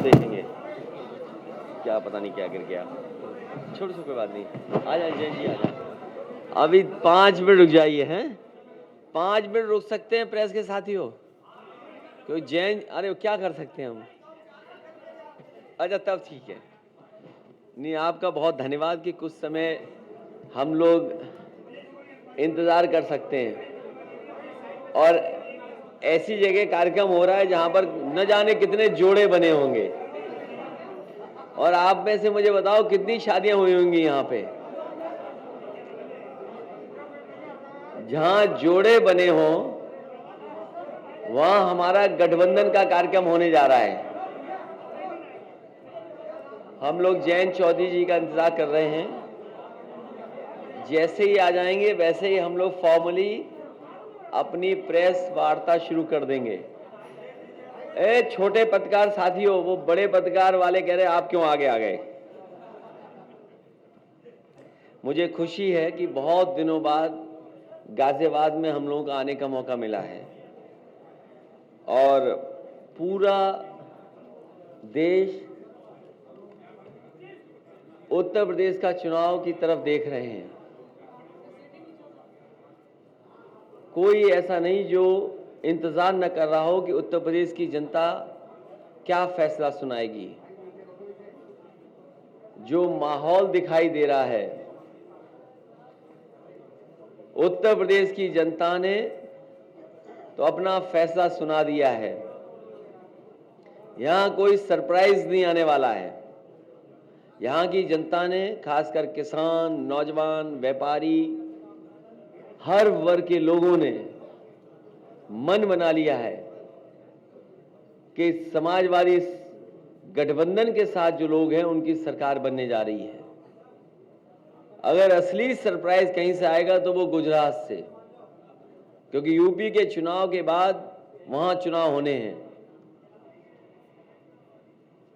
देखेंगे। क्या पता नहीं क्या गिर गया, छोड़ सो कोई बात नहीं। आ जाए जैन जी, आ जाए। अभी 5 मिनट रुक जाइए। हैं 5 मिनट रुक सकते हैं प्रेस के साथियों? क्यों जैन, अरे क्या कर सकते हैं हम? अच्छा तब ठीक है। नहीं, आपका बहुत धन्यवाद कि कुछ समय हम लोग इंतजार कर सकते हैं। और ऐसी जगह कार्यक्रम हो रहा है जहां पर न जाने कितने जोड़े बने होंगे। और आप में से मुझे बताओ कितनी शादियां हुई होंगी यहाँ पे। जहां जोड़े बने हों वहां हमारा गठबंधन का कार्यक्रम होने जा रहा है। हम लोग जयंत चौधरी जी का इंतजार कर रहे हैं। जैसे ही आ जाएंगे वैसे ही हम लोग फॉर्मली अपनी प्रेस वार्ता शुरू कर देंगे। छोटे पत्रकार साथियों, वो बड़े पत्रकार वाले कह रहे आप क्यों आगे आ गए? मुझे खुशी है कि बहुत दिनों बाद गाजियाबाद में हम लोगों को आने का मौका मिला है और पूरा देश उत्तर प्रदेश का चुनाव की तरफ देख रहे हैं। कोई ऐसा नहीं जो इंतजार न कर रहा हो कि उत्तर प्रदेश की जनता क्या फैसला सुनाएगी। जो माहौल दिखाई दे रहा है, उत्तर प्रदेश की जनता ने तो अपना फैसला सुना दिया है। यहां कोई सरप्राइज नहीं आने वाला है। यहां की जनता ने, खासकर किसान, नौजवान, व्यापारी, हर वर्ग के लोगों ने मन बना लिया है कि समाजवादी गठबंधन के साथ जो लोग हैं उनकी सरकार बनने जा रही है। अगर असली सरप्राइज कहीं से आएगा तो वो गुजरात से, क्योंकि यूपी के चुनाव के बाद वहां चुनाव होने हैं।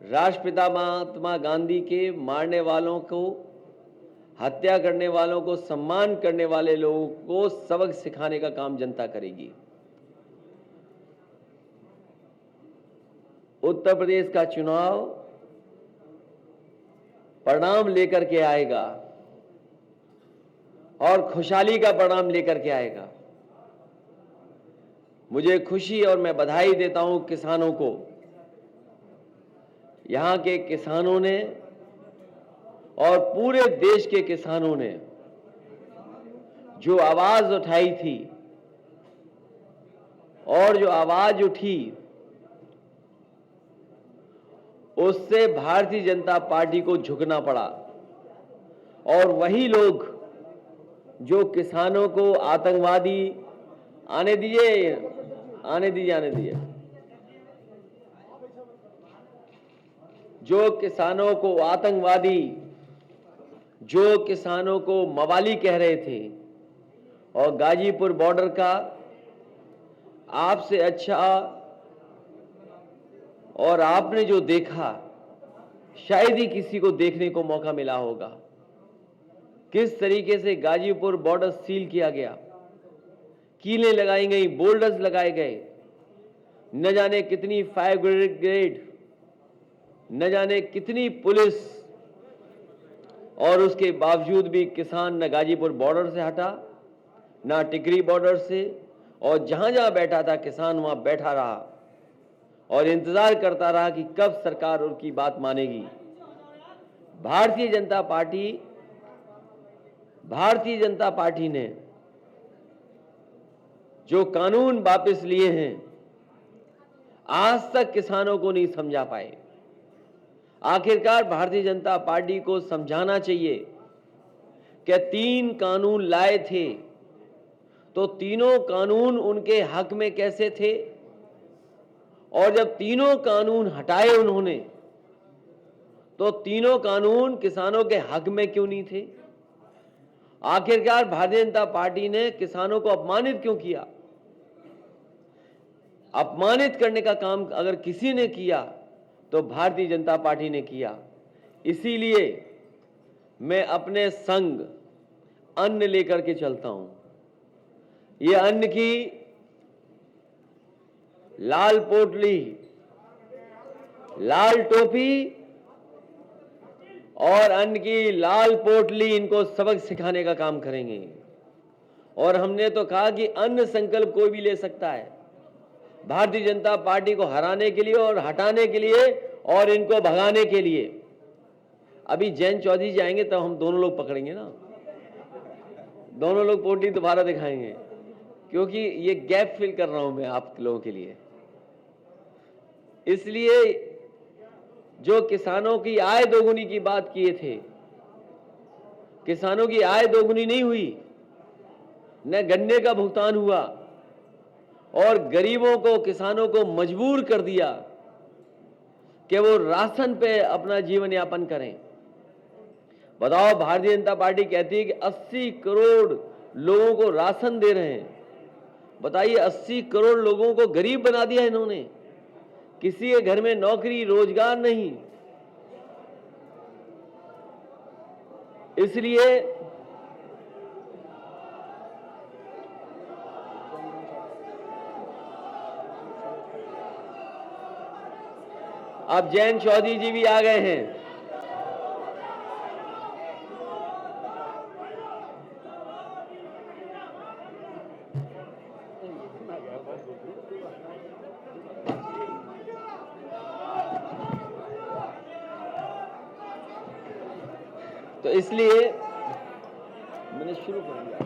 राष्ट्रपिता महात्मा गांधी के मारने वालों को, हत्या करने वालों को सम्मान करने वाले लोगों को सबक सिखाने का काम जनता करेगी। उत्तर प्रदेश का चुनाव परिणाम लेकर के आएगा और खुशहाली का परिणाम लेकर के आएगा। मुझे खुशी और मैं बधाई देता हूं किसानों को। यहां के किसानों ने और पूरे देश के किसानों ने जो आवाज उठाई थी और जो आवाज उठी उससे भारतीय जनता पार्टी को झुकना पड़ा। और वही लोग जो किसानों को आतंकवादी, आने दीजिए, आने दीजिए, आने दीजिए, जो किसानों को आतंकवादी, जो किसानों को मवाली कह रहे थे और गाजीपुर बॉर्डर का आपसे अच्छा और आपने जो देखा शायद ही किसी को देखने को मौका मिला होगा। किस तरीके से गाजीपुर बॉर्डर सील किया गया, कीलें लगाई गई, बोल्डर्स लगाए गए, न जाने कितनी फायर ब्रिगेड, न जाने कितनी पुलिस, और उसके बावजूद भी किसान न गाजीपुर बॉर्डर से हटा, न टिकरी बॉर्डर से, और जहां जहां बैठा था किसान वहां बैठा रहा और इंतजार करता रहा कि कब सरकार उनकी बात मानेगी। भारतीय जनता पार्टी ने जो कानून वापस लिए हैं आज तक किसानों को नहीं समझा पाए। आखिरकार भारतीय जनता पार्टी को समझाना चाहिए कि 3 कानून लाए थे तो तीनों कानून उनके हक में कैसे थे, और जब तीनों कानून हटाए उन्होंने तो तीनों कानून किसानों के हक में क्यों नहीं थे। आखिरकार भारतीय जनता पार्टी ने किसानों को अपमानित क्यों किया। अपमानित करने का काम अगर किसी ने किया तो भारतीय जनता पार्टी ने किया। इसीलिए मैं अपने संग अन्न लेकर के चलता हूं। ये अन्न की लाल पोटली लाल टोपी और अन्न की लाल पोटली इनको सबक सिखाने का काम करेंगे। और हमने तो कहा कि अन्न संकल्प कोई भी ले सकता है, भारतीय जनता पार्टी को हराने के लिए और हटाने के लिए और इनको भगाने के लिए। अभी जयंत चौधरी जी आएंगे तब हम दोनों लोग पकड़ेंगे ना, दोनों लोग पोटली दोबारा दिखाएंगे, क्योंकि ये गैप फिल कर रहा हूं मैं आप लोगों के लिए। इसलिए जो किसानों की आय दोगुनी की बात किए थे, किसानों की आय दोगुनी नहीं हुई, न गन्ने का भुगतान हुआ और गरीबों को, किसानों को मजबूर कर दिया कि वो राशन पे अपना जीवन यापन करें। बताओ, भारतीय जनता पार्टी कहती है कि 80 करोड़ लोगों को राशन दे रहे हैं। बताइए, 80 करोड़ लोगों को गरीब बना दिया इन्होंने, किसी के घर में नौकरी रोजगार नहीं। इसलिए अब जयंत चौधरी जी भी आ गए हैं। तो इसलिए मैंने शुरू कर दिया।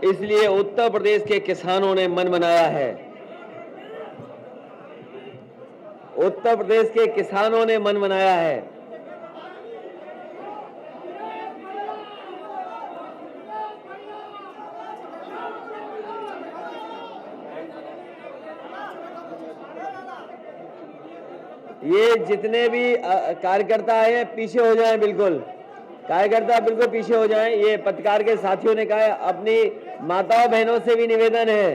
इसलिए उत्तर प्रदेश के किसानों ने मन बनाया है, उत्तर प्रदेश के किसानों ने मन बनाया है। ये जितने भी कार्यकर्ता हैं पीछे हो जाएं, बिल्कुल कार्यकर्ता बिल्कुल पीछे हो जाएं। ये पत्रकार के साथियों ने कहा, अपनी माताओं बहनों से भी निवेदन है,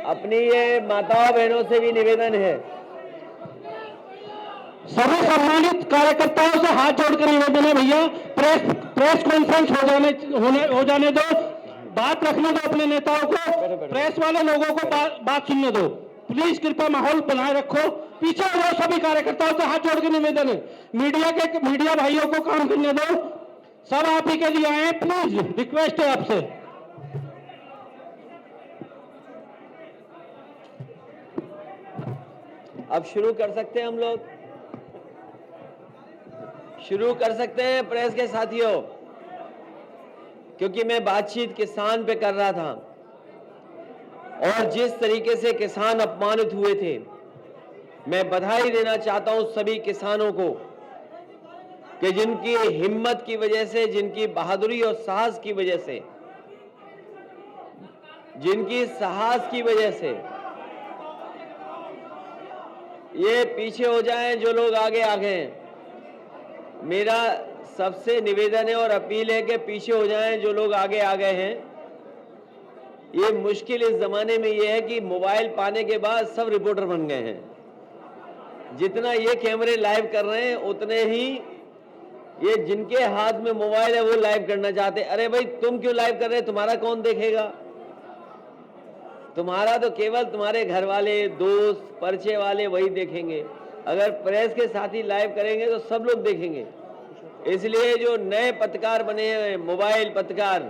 अपनी ये माताओं बहनों से भी निवेदन है। सभी सम्मानित कार्यकर्ताओं से हाथ जोड़कर निवेदन है, भैया प्रेस कॉन्फ्रेंस हो जाने दो, बात रखने दो अपने नेताओं को, प्रेस वाले लोगों को बात सुनने दो। प्लीज कृपया माहौल बनाए रखो, पीछे हो सभी कार्यकर्ताओं से हाथ जोड़ के निवेदन है। मीडिया भाइयों को काम करने दो, सब आप ही के लिए आए, प्लीज रिक्वेस्ट है आपसे। अब शुरू कर सकते हैं, हम लोग शुरू कर सकते हैं प्रेस के साथियों, क्योंकि मैं बातचीत किसान पे कर रहा था और जिस तरीके से किसान अपमानित हुए थे, मैं बधाई देना चाहता हूं सभी किसानों को कि जिनकी हिम्मत की वजह से, जिनकी बहादुरी और साहस की वजह से, जिनकी साहस की वजह से ये पीछे हो जाएं, जो लोग आगे आ गए हैं। मेरा सबसे निवेदन है और अपील है कि पीछे हो जाएं जो लोग आगे आ गए हैं। ये मुश्किल इस जमाने में ये है कि मोबाइल पाने के बाद सब रिपोर्टर बन गए हैं। जितना ये कैमरे लाइव कर रहे हैं, उतने ही ये जिनके हाथ में मोबाइल है वो लाइव करना चाहते हैं। अरे भाई, तुम क्यों लाइव कर रहे हैं? तुम्हारा कौन देखेगा? तुम्हारा तो केवल तुम्हारे घर वाले, दोस्त, परिचय वाले वही देखेंगे। अगर प्रेस के साथी लाइव करेंगे तो सब लोग देखेंगे। इसलिए जो नए पत्रकार बने हैं, मोबाइल पत्रकार,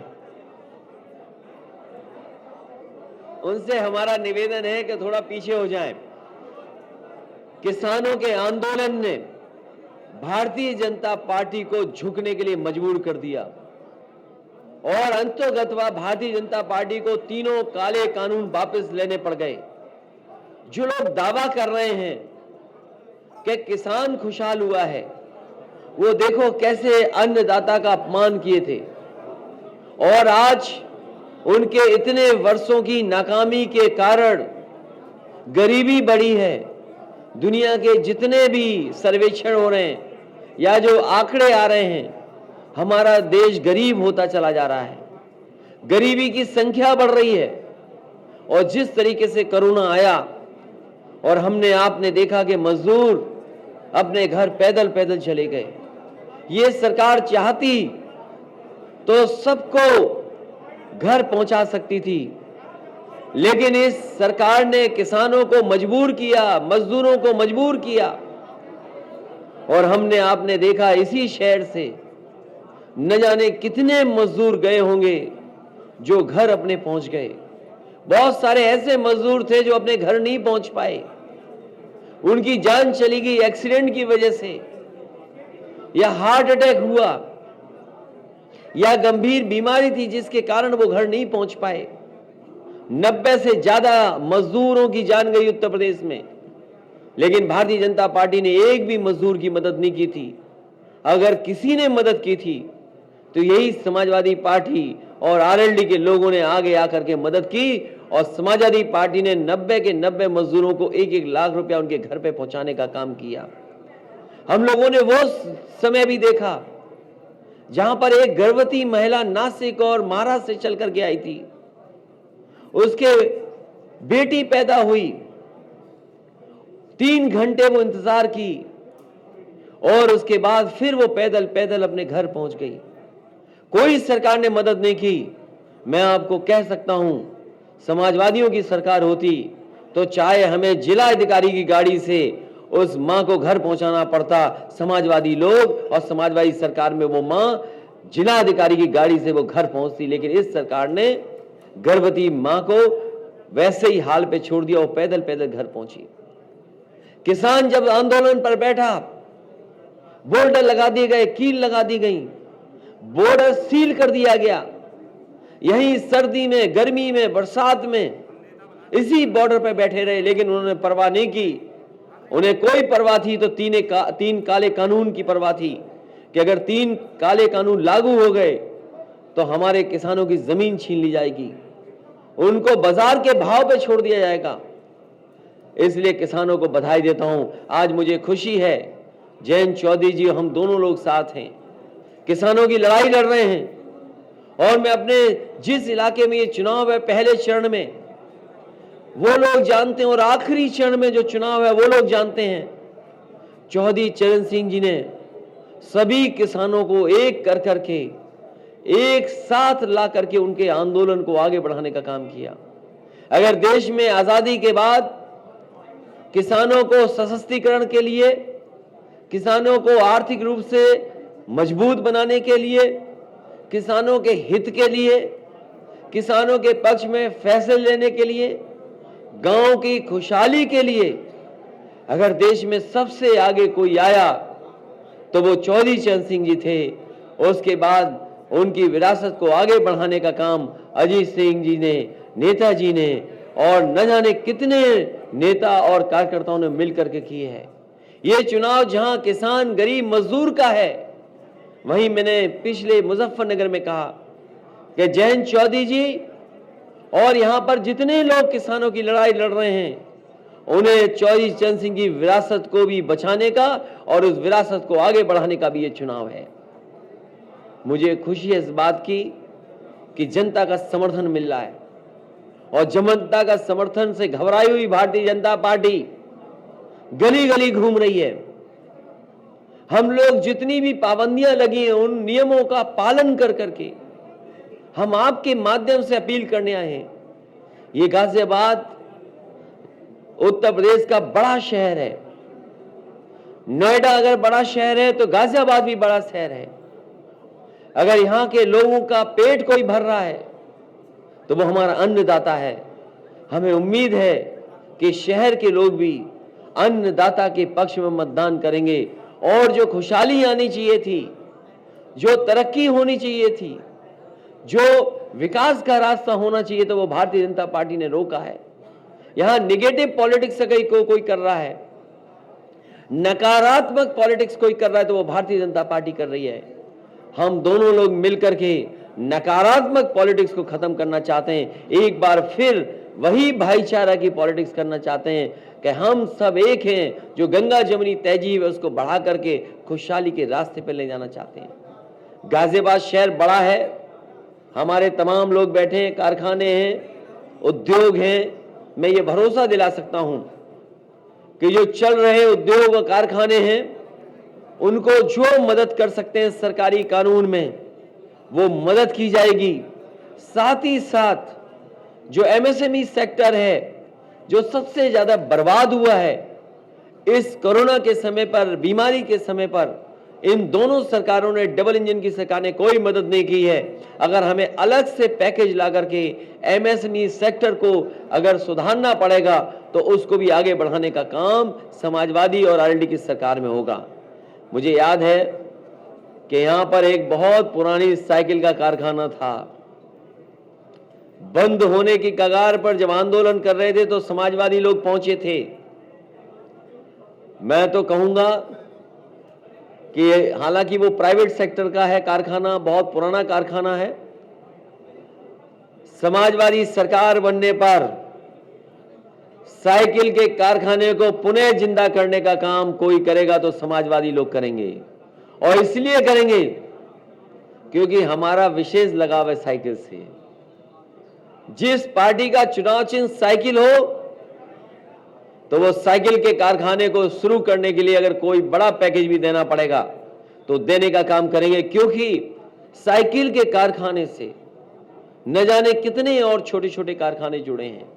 उनसे हमारा निवेदन है कि थोड़ा पीछे हो जाएं। किसानों के आंदोलन ने भारतीय जनता पार्टी को झुकने के लिए मजबूर कर दिया और अंततः भारतीय जनता पार्टी को तीनों काले कानून वापस लेने पड़ गए। जो लोग दावा कर रहे हैं कि किसान खुशहाल हुआ है, वो देखो कैसे अन्नदाता का अपमान किए थे और आज उनके इतने वर्षों की नाकामी के कारण गरीबी बढ़ी है। दुनिया के जितने भी सर्वेक्षण हो रहे हैं या जो आंकड़े आ रहे हैं, हमारा देश गरीब होता चला जा रहा है। गरीबी की संख्या बढ़ रही है, और जिस तरीके से कोरोना आया और हमने आपने देखा कि मजदूर अपने घर पैदल पैदल चले गए। ये सरकार चाहती तो सबको घर पहुंचा सकती थी, लेकिन इस सरकार ने किसानों को मजबूर किया, मजदूरों को मजबूर किया। और हमने आपने देखा इसी शहर से न जाने कितने मजदूर गए होंगे जो घर अपने पहुंच गए। बहुत सारे ऐसे मजदूर थे जो अपने घर नहीं पहुंच पाए, उनकी जान चली गई एक्सीडेंट की वजह से, या हार्ट अटैक हुआ, या गंभीर बीमारी थी जिसके कारण वो घर नहीं पहुंच पाए। 90 से ज्यादा मजदूरों की जान गई उत्तर प्रदेश में, लेकिन भारतीय जनता पार्टी ने एक भी मजदूर की मदद नहीं की थी। अगर किसी ने मदद की थी तो यही समाजवादी पार्टी और आरएलडी के लोगों ने आगे आकर के मदद की, और समाजवादी पार्टी ने 90 के 90 मजदूरों को 1-1 लाख रुपया उनके घर पे पहुंचाने का काम किया। हम लोगों ने वो समय भी देखा जहां पर एक गर्भवती महिला नासिक और महाराष्ट्र से चल करके आई थी, उसके बेटी पैदा हुई, 3 घंटे वो इंतजार की और उसके बाद फिर वो पैदल पैदल अपने घर पहुंच गई। कोई सरकार ने मदद नहीं की। मैं आपको कह सकता हूं, समाजवादियों की सरकार होती तो चाहे हमें जिला अधिकारी की गाड़ी से उस मां को घर पहुंचाना पड़ता, समाजवादी लोग और समाजवादी सरकार में वो मां जिला अधिकारी की गाड़ी से वो घर पहुंचती। लेकिन इस सरकार ने गर्भवती मां को वैसे ही हाल पे छोड़ दिया, वो पैदल पैदल घर पहुंची। किसान जब आंदोलन पर बैठा, बोर्डर लगा दिए गए, कील लगा दी गई, बॉर्डर सील कर दिया गया। यही सर्दी में, गर्मी में, बरसात में इसी बॉर्डर पर बैठे रहे, लेकिन उन्होंने परवाह नहीं की। उन्हें कोई परवाह थी तो 3 काले कानून की परवाह थी कि अगर 3 काले कानून लागू हो गए तो हमारे किसानों की जमीन छीन ली जाएगी, उनको बाजार के भाव पे छोड़ दिया जाएगा। इसलिए किसानों को बधाई देता हूं। आज मुझे खुशी है, जयंत चौधरी जी हम दोनों लोग साथ हैं, किसानों की लड़ाई लड़ रहे हैं। और मैं अपने जिस इलाके में ये चुनाव है, पहले चरण में वो लोग जानते हैं और आखिरी चरण में जो चुनाव है वो लोग जानते हैं। चौधरी चरण सिंह जी ने सभी किसानों को एक कर करके एक साथ ला करके उनके आंदोलन को आगे बढ़ाने का काम किया। अगर देश में आजादी के बाद किसानों को सशक्तिकरण के लिए, किसानों को आर्थिक रूप से मजबूत बनाने के लिए, किसानों के हित के लिए, किसानों के पक्ष में फैसले लेने के लिए, गांव की खुशहाली के लिए अगर देश में सबसे आगे कोई आया तो वो चौधरी चरण सिंह जी थे। उसके बाद उनकी विरासत को आगे बढ़ाने का काम अजीत सिंह जी ने, नेताजी ने और न जाने कितने नेता और कार्यकर्ताओं ने मिलकर के किए हैं। ये चुनाव जहां किसान, गरीब, मजदूर का है, वहीं मैंने पिछले मुजफ्फरनगर में कहा कि जयंत चौधरी जी और यहां पर जितने लोग किसानों की लड़ाई लड़ रहे हैं, उन्हें चौधरी चरण सिंह की विरासत को भी बचाने का और उस विरासत को आगे बढ़ाने का भी ये चुनाव है। मुझे खुशी है इस बात की कि जनता का समर्थन मिल रहा है, और जनता का समर्थन से घबराई हुई भारतीय जनता पार्टी गली गली घूम रही है। हम लोग जितनी भी पाबंदियां लगी हैं उन नियमों का पालन कर करके हम आपके माध्यम से अपील करने आए हैं। ये गाजियाबाद उत्तर प्रदेश का बड़ा शहर है। नोएडा अगर बड़ा शहर है तो गाजियाबाद भी बड़ा शहर है। अगर यहां के लोगों का पेट कोई भर रहा है तो वो हमारा अन्नदाता है। हमें उम्मीद है कि शहर के लोग भी अन्नदाता के पक्ष में मतदान करेंगे, और जो खुशहाली आनी चाहिए थी, जो तरक्की होनी चाहिए थी, जो विकास का रास्ता होना चाहिए, तो वो भारतीय जनता पार्टी ने रोका है। यहां निगेटिव पॉलिटिक्स कोई कर रहा है, नकारात्मक पॉलिटिक्स कोई कर रहा है, तो वो भारतीय जनता पार्टी कर रही है। हम दोनों लोग मिलकर के नकारात्मक पॉलिटिक्स को खत्म करना चाहते हैं। एक बार फिर वही भाईचारा की पॉलिटिक्स करना चाहते हैं कि हम सब एक हैं। जो गंगा जमुनी तहजीब है उसको बढ़ा करके खुशहाली के रास्ते पर ले जाना चाहते हैं। गाजियाबाद शहर बड़ा है, हमारे तमाम लोग बैठे हैं, कारखाने हैं, उद्योग हैं। मैं ये भरोसा दिला सकता हूं कि जो चल रहे उद्योग और कारखाने हैं, उनको जो मदद कर सकते हैं सरकारी कानून में, वो मदद की जाएगी। साथ ही साथ जो एमएसएमई सेक्टर है, जो सबसे ज्यादा बर्बाद हुआ है इस कोरोना के समय पर, बीमारी के समय पर, इन दोनों सरकारों ने, डबल इंजन की सरकार ने कोई मदद नहीं की है। अगर हमें अलग से पैकेज ला करके एमएसएमई सेक्टर को अगर सुधारना पड़ेगा तो उसको भी आगे बढ़ाने का काम समाजवादी और आरएलडी की सरकार में होगा। मुझे याद है कि यहां पर एक बहुत पुरानी साइकिल का कारखाना था, बंद होने की कगार पर जब आंदोलन कर रहे थे तो समाजवादी लोग पहुंचे थे। मैं तो कहूंगा कि हालांकि वो प्राइवेट सेक्टर का है कारखाना, बहुत पुराना कारखाना है, समाजवादी सरकार बनने पर साइकिल के कारखाने को पुनः जिंदा करने का काम कोई करेगा तो समाजवादी लोग करेंगे। और इसलिए करेंगे क्योंकि हमारा विशेष लगाव है साइकिल से। जिस पार्टी का चुनाव चिन्ह साइकिल हो तो वो साइकिल के कारखाने को शुरू करने के लिए अगर कोई बड़ा पैकेज भी देना पड़ेगा तो देने का काम करेंगे, क्योंकि साइकिल के कारखाने से न जाने कितने और छोटे छोटे कारखाने जुड़े हैं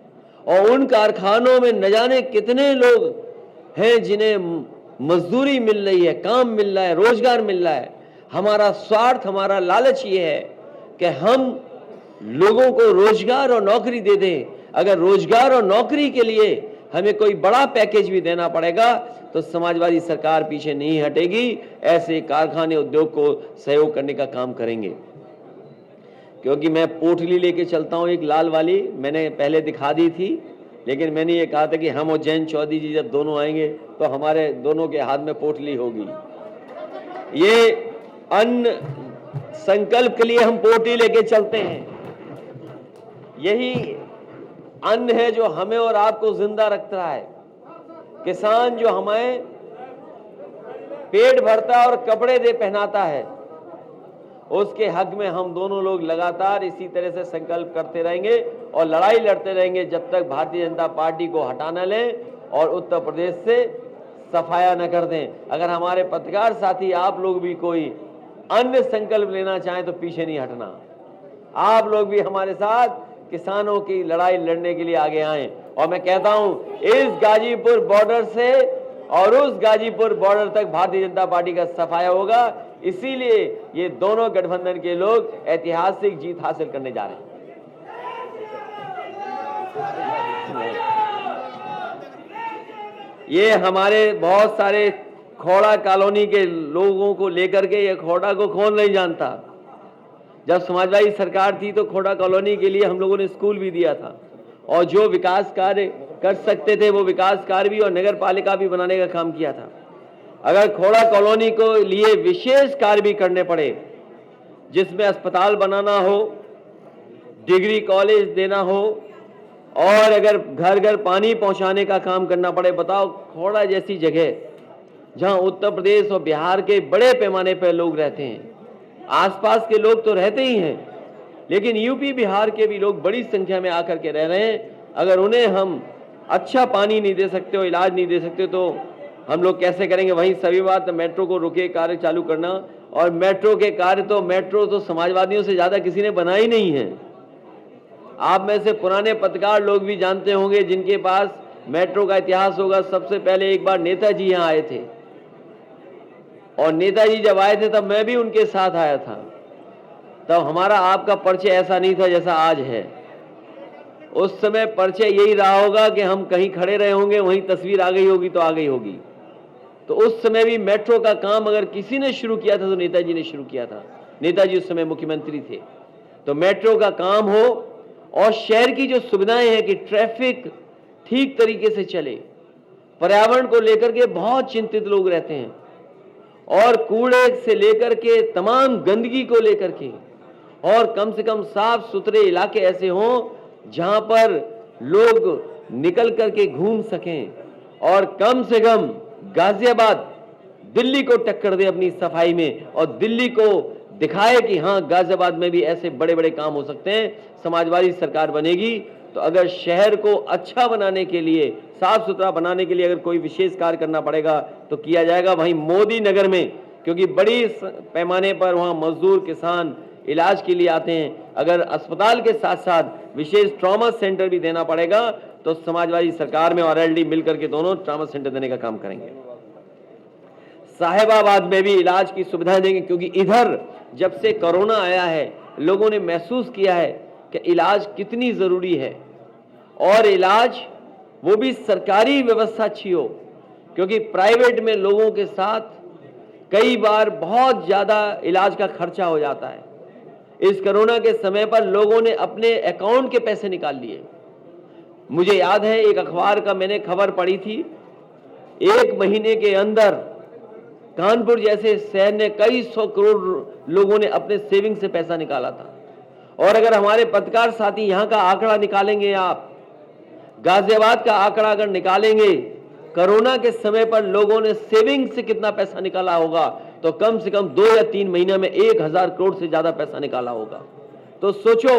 और उन कारखानों में न जाने कितने लोग हैं जिन्हें मजदूरी मिल रही है, काम मिल रहा है, रोजगार मिल रहा है। हमारा स्वार्थ, हमारा लालच ये है कि हम लोगों को रोजगार और नौकरी दे दें। अगर रोजगार और नौकरी के लिए हमें कोई बड़ा पैकेज भी देना पड़ेगा तो समाजवादी सरकार पीछे नहीं हटेगी, ऐसे कारखाने उद्योग को सहयोग करने का काम करेंगे। क्योंकि मैं पोटली लेके चलता हूं, एक लाल वाली, मैंने पहले दिखा दी थी, लेकिन मैंने ये कहा था कि हम और जयंत चौधरी जी जब दोनों आएंगे तो हमारे दोनों के हाथ में पोटली होगी। ये अन्न संकल्प के लिए हम पोटली लेके चलते हैं। यही अन्न है जो हमें और आपको जिंदा रखता है। किसान जो हमें पेट भरता है और कपड़े दे पहनाता है, उसके हक में हम दोनों लोग लगातार इसी तरह से संकल्प करते रहेंगे और लड़ाई लड़ते रहेंगे जब तक भारतीय जनता पार्टी को हटा न लें और उत्तर प्रदेश से सफाया न कर दें। अगर हमारे पत्रकार साथी आप लोग भी कोई अन्य संकल्प लेना चाहें तो पीछे नहीं हटना। आप लोग भी हमारे साथ किसानों की लड़ाई लड़ने के लिए आगे आए। और मैं कहता हूं, इस गाजीपुर बॉर्डर से और उस गाजीपुर बॉर्डर तक भारतीय जनता पार्टी का सफाया होगा। इसीलिए ये दोनों गठबंधन के लोग ऐतिहासिक जीत हासिल करने जा रहे हैं। ये हमारे बहुत सारे खोड़ा कॉलोनी के लोगों को लेकर के, ये खोड़ा को कौन नहीं जानता। जब समाजवादी सरकार थी तो खोड़ा कॉलोनी के लिए हम लोगों ने स्कूल भी दिया था और जो विकास कार्य कर सकते थे वो विकास कार्य भी और नगर पालिका भी बनाने का काम किया था। अगर खोड़ा कॉलोनी को लिए विशेष कार्य भी करने पड़े, जिसमें अस्पताल बनाना हो, डिग्री कॉलेज देना हो और अगर घर घर पानी पहुंचाने का काम करना पड़े, बताओ खोड़ा जैसी जगह जहां उत्तर प्रदेश और बिहार के बड़े पैमाने पर लोग रहते हैं, आसपास के लोग तो रहते ही हैं, लेकिन यूपी बिहार के भी लोग बड़ी संख्या में आकर के रह रहे हैं। अगर उन्हें हम अच्छा पानी नहीं दे सकते हो, इलाज नहीं दे सकते तो हम लोग कैसे करेंगे। वहीं सभी बात मेट्रो को रुके कार्य चालू करना, और मेट्रो के कार्य तो मेट्रो तो समाजवादियों से ज्यादा किसी ने बना ही नहीं है। आप में से पुराने पत्रकार लोग भी जानते होंगे जिनके पास मेट्रो का इतिहास होगा। सबसे पहले एक बार नेताजी यहाँ आए थे और नेताजी जब आए थे तब मैं भी उनके साथ आया था। तब हमारा आपका परिचय ऐसा नहीं था जैसा आज है। उस समय परिचय यही रहा होगा कि हम कहीं खड़े रहे होंगे, वहीं तस्वीर आ गई होगी तो आ गई होगी। तो उस समय भी मेट्रो का काम अगर किसी ने शुरू किया था तो नेताजी ने शुरू किया था। नेताजी उस समय मुख्यमंत्री थे। तो मेट्रो का काम हो और शहर की जो सुविधाएं हैं कि ट्रैफिक ठीक तरीके से चले, पर्यावरण को लेकर के बहुत चिंतित लोग रहते हैं और कूड़े से लेकर के तमाम गंदगी को लेकर के, और कम से कम साफ सुथरे इलाके ऐसे हों जहां पर लोग निकल करके घूम सकें, और कम से कम गाजियाबाद दिल्ली को टक्कर दे अपनी सफाई में, और दिल्ली को दिखाए कि हाँ गाजियाबाद में भी ऐसे बड़े बड़े काम हो सकते हैं। समाजवादी सरकार बनेगी तो अगर शहर को अच्छा बनाने के लिए, साफ सुथरा बनाने के लिए अगर कोई विशेष कार्य करना पड़ेगा तो किया जाएगा। वहीं मोदी नगर में, क्योंकि बड़ी पैमाने पर वहाँ मजदूर किसान इलाज के लिए आते हैं, अगर अस्पताल के साथ साथ विशेष ट्रॉमा सेंटर भी देना पड़ेगा तो समाजवादी सरकार में और एलडी मिलकर के दोनों ट्रॉमा सेंटर देने का काम करेंगे। साहिबाबाद में भी इलाज की सुविधा देंगे, क्योंकि इधर जब से कोरोना आया है लोगों ने महसूस किया है कि इलाज कितनी जरूरी है, और इलाज वो भी सरकारी व्यवस्था अच्छी हो, क्योंकि प्राइवेट में लोगों के साथ कई बार बहुत ज्यादा इलाज का खर्चा हो जाता है। इस कोरोना के समय पर लोगों ने अपने अकाउंट के पैसे निकाल लिए। मुझे याद है एक अखबार का मैंने खबर पढ़ी थी, 1 महीने के अंदर कानपुर जैसे शहर ने कई 100 करोड़ लोगों ने अपने सेविंग से पैसा निकाला था। और अगर हमारे पत्रकार साथी यहाँ का आंकड़ा निकालेंगे, आप गाजियाबाद का आंकड़ा अगर निकालेंगे, कोरोना के समय पर लोगों ने सेविंग से कितना पैसा निकाला होगा, तो कम से कम 2 या 3 महीने में 1000 करोड़ से ज्यादा पैसा निकाला होगा। तो सोचो,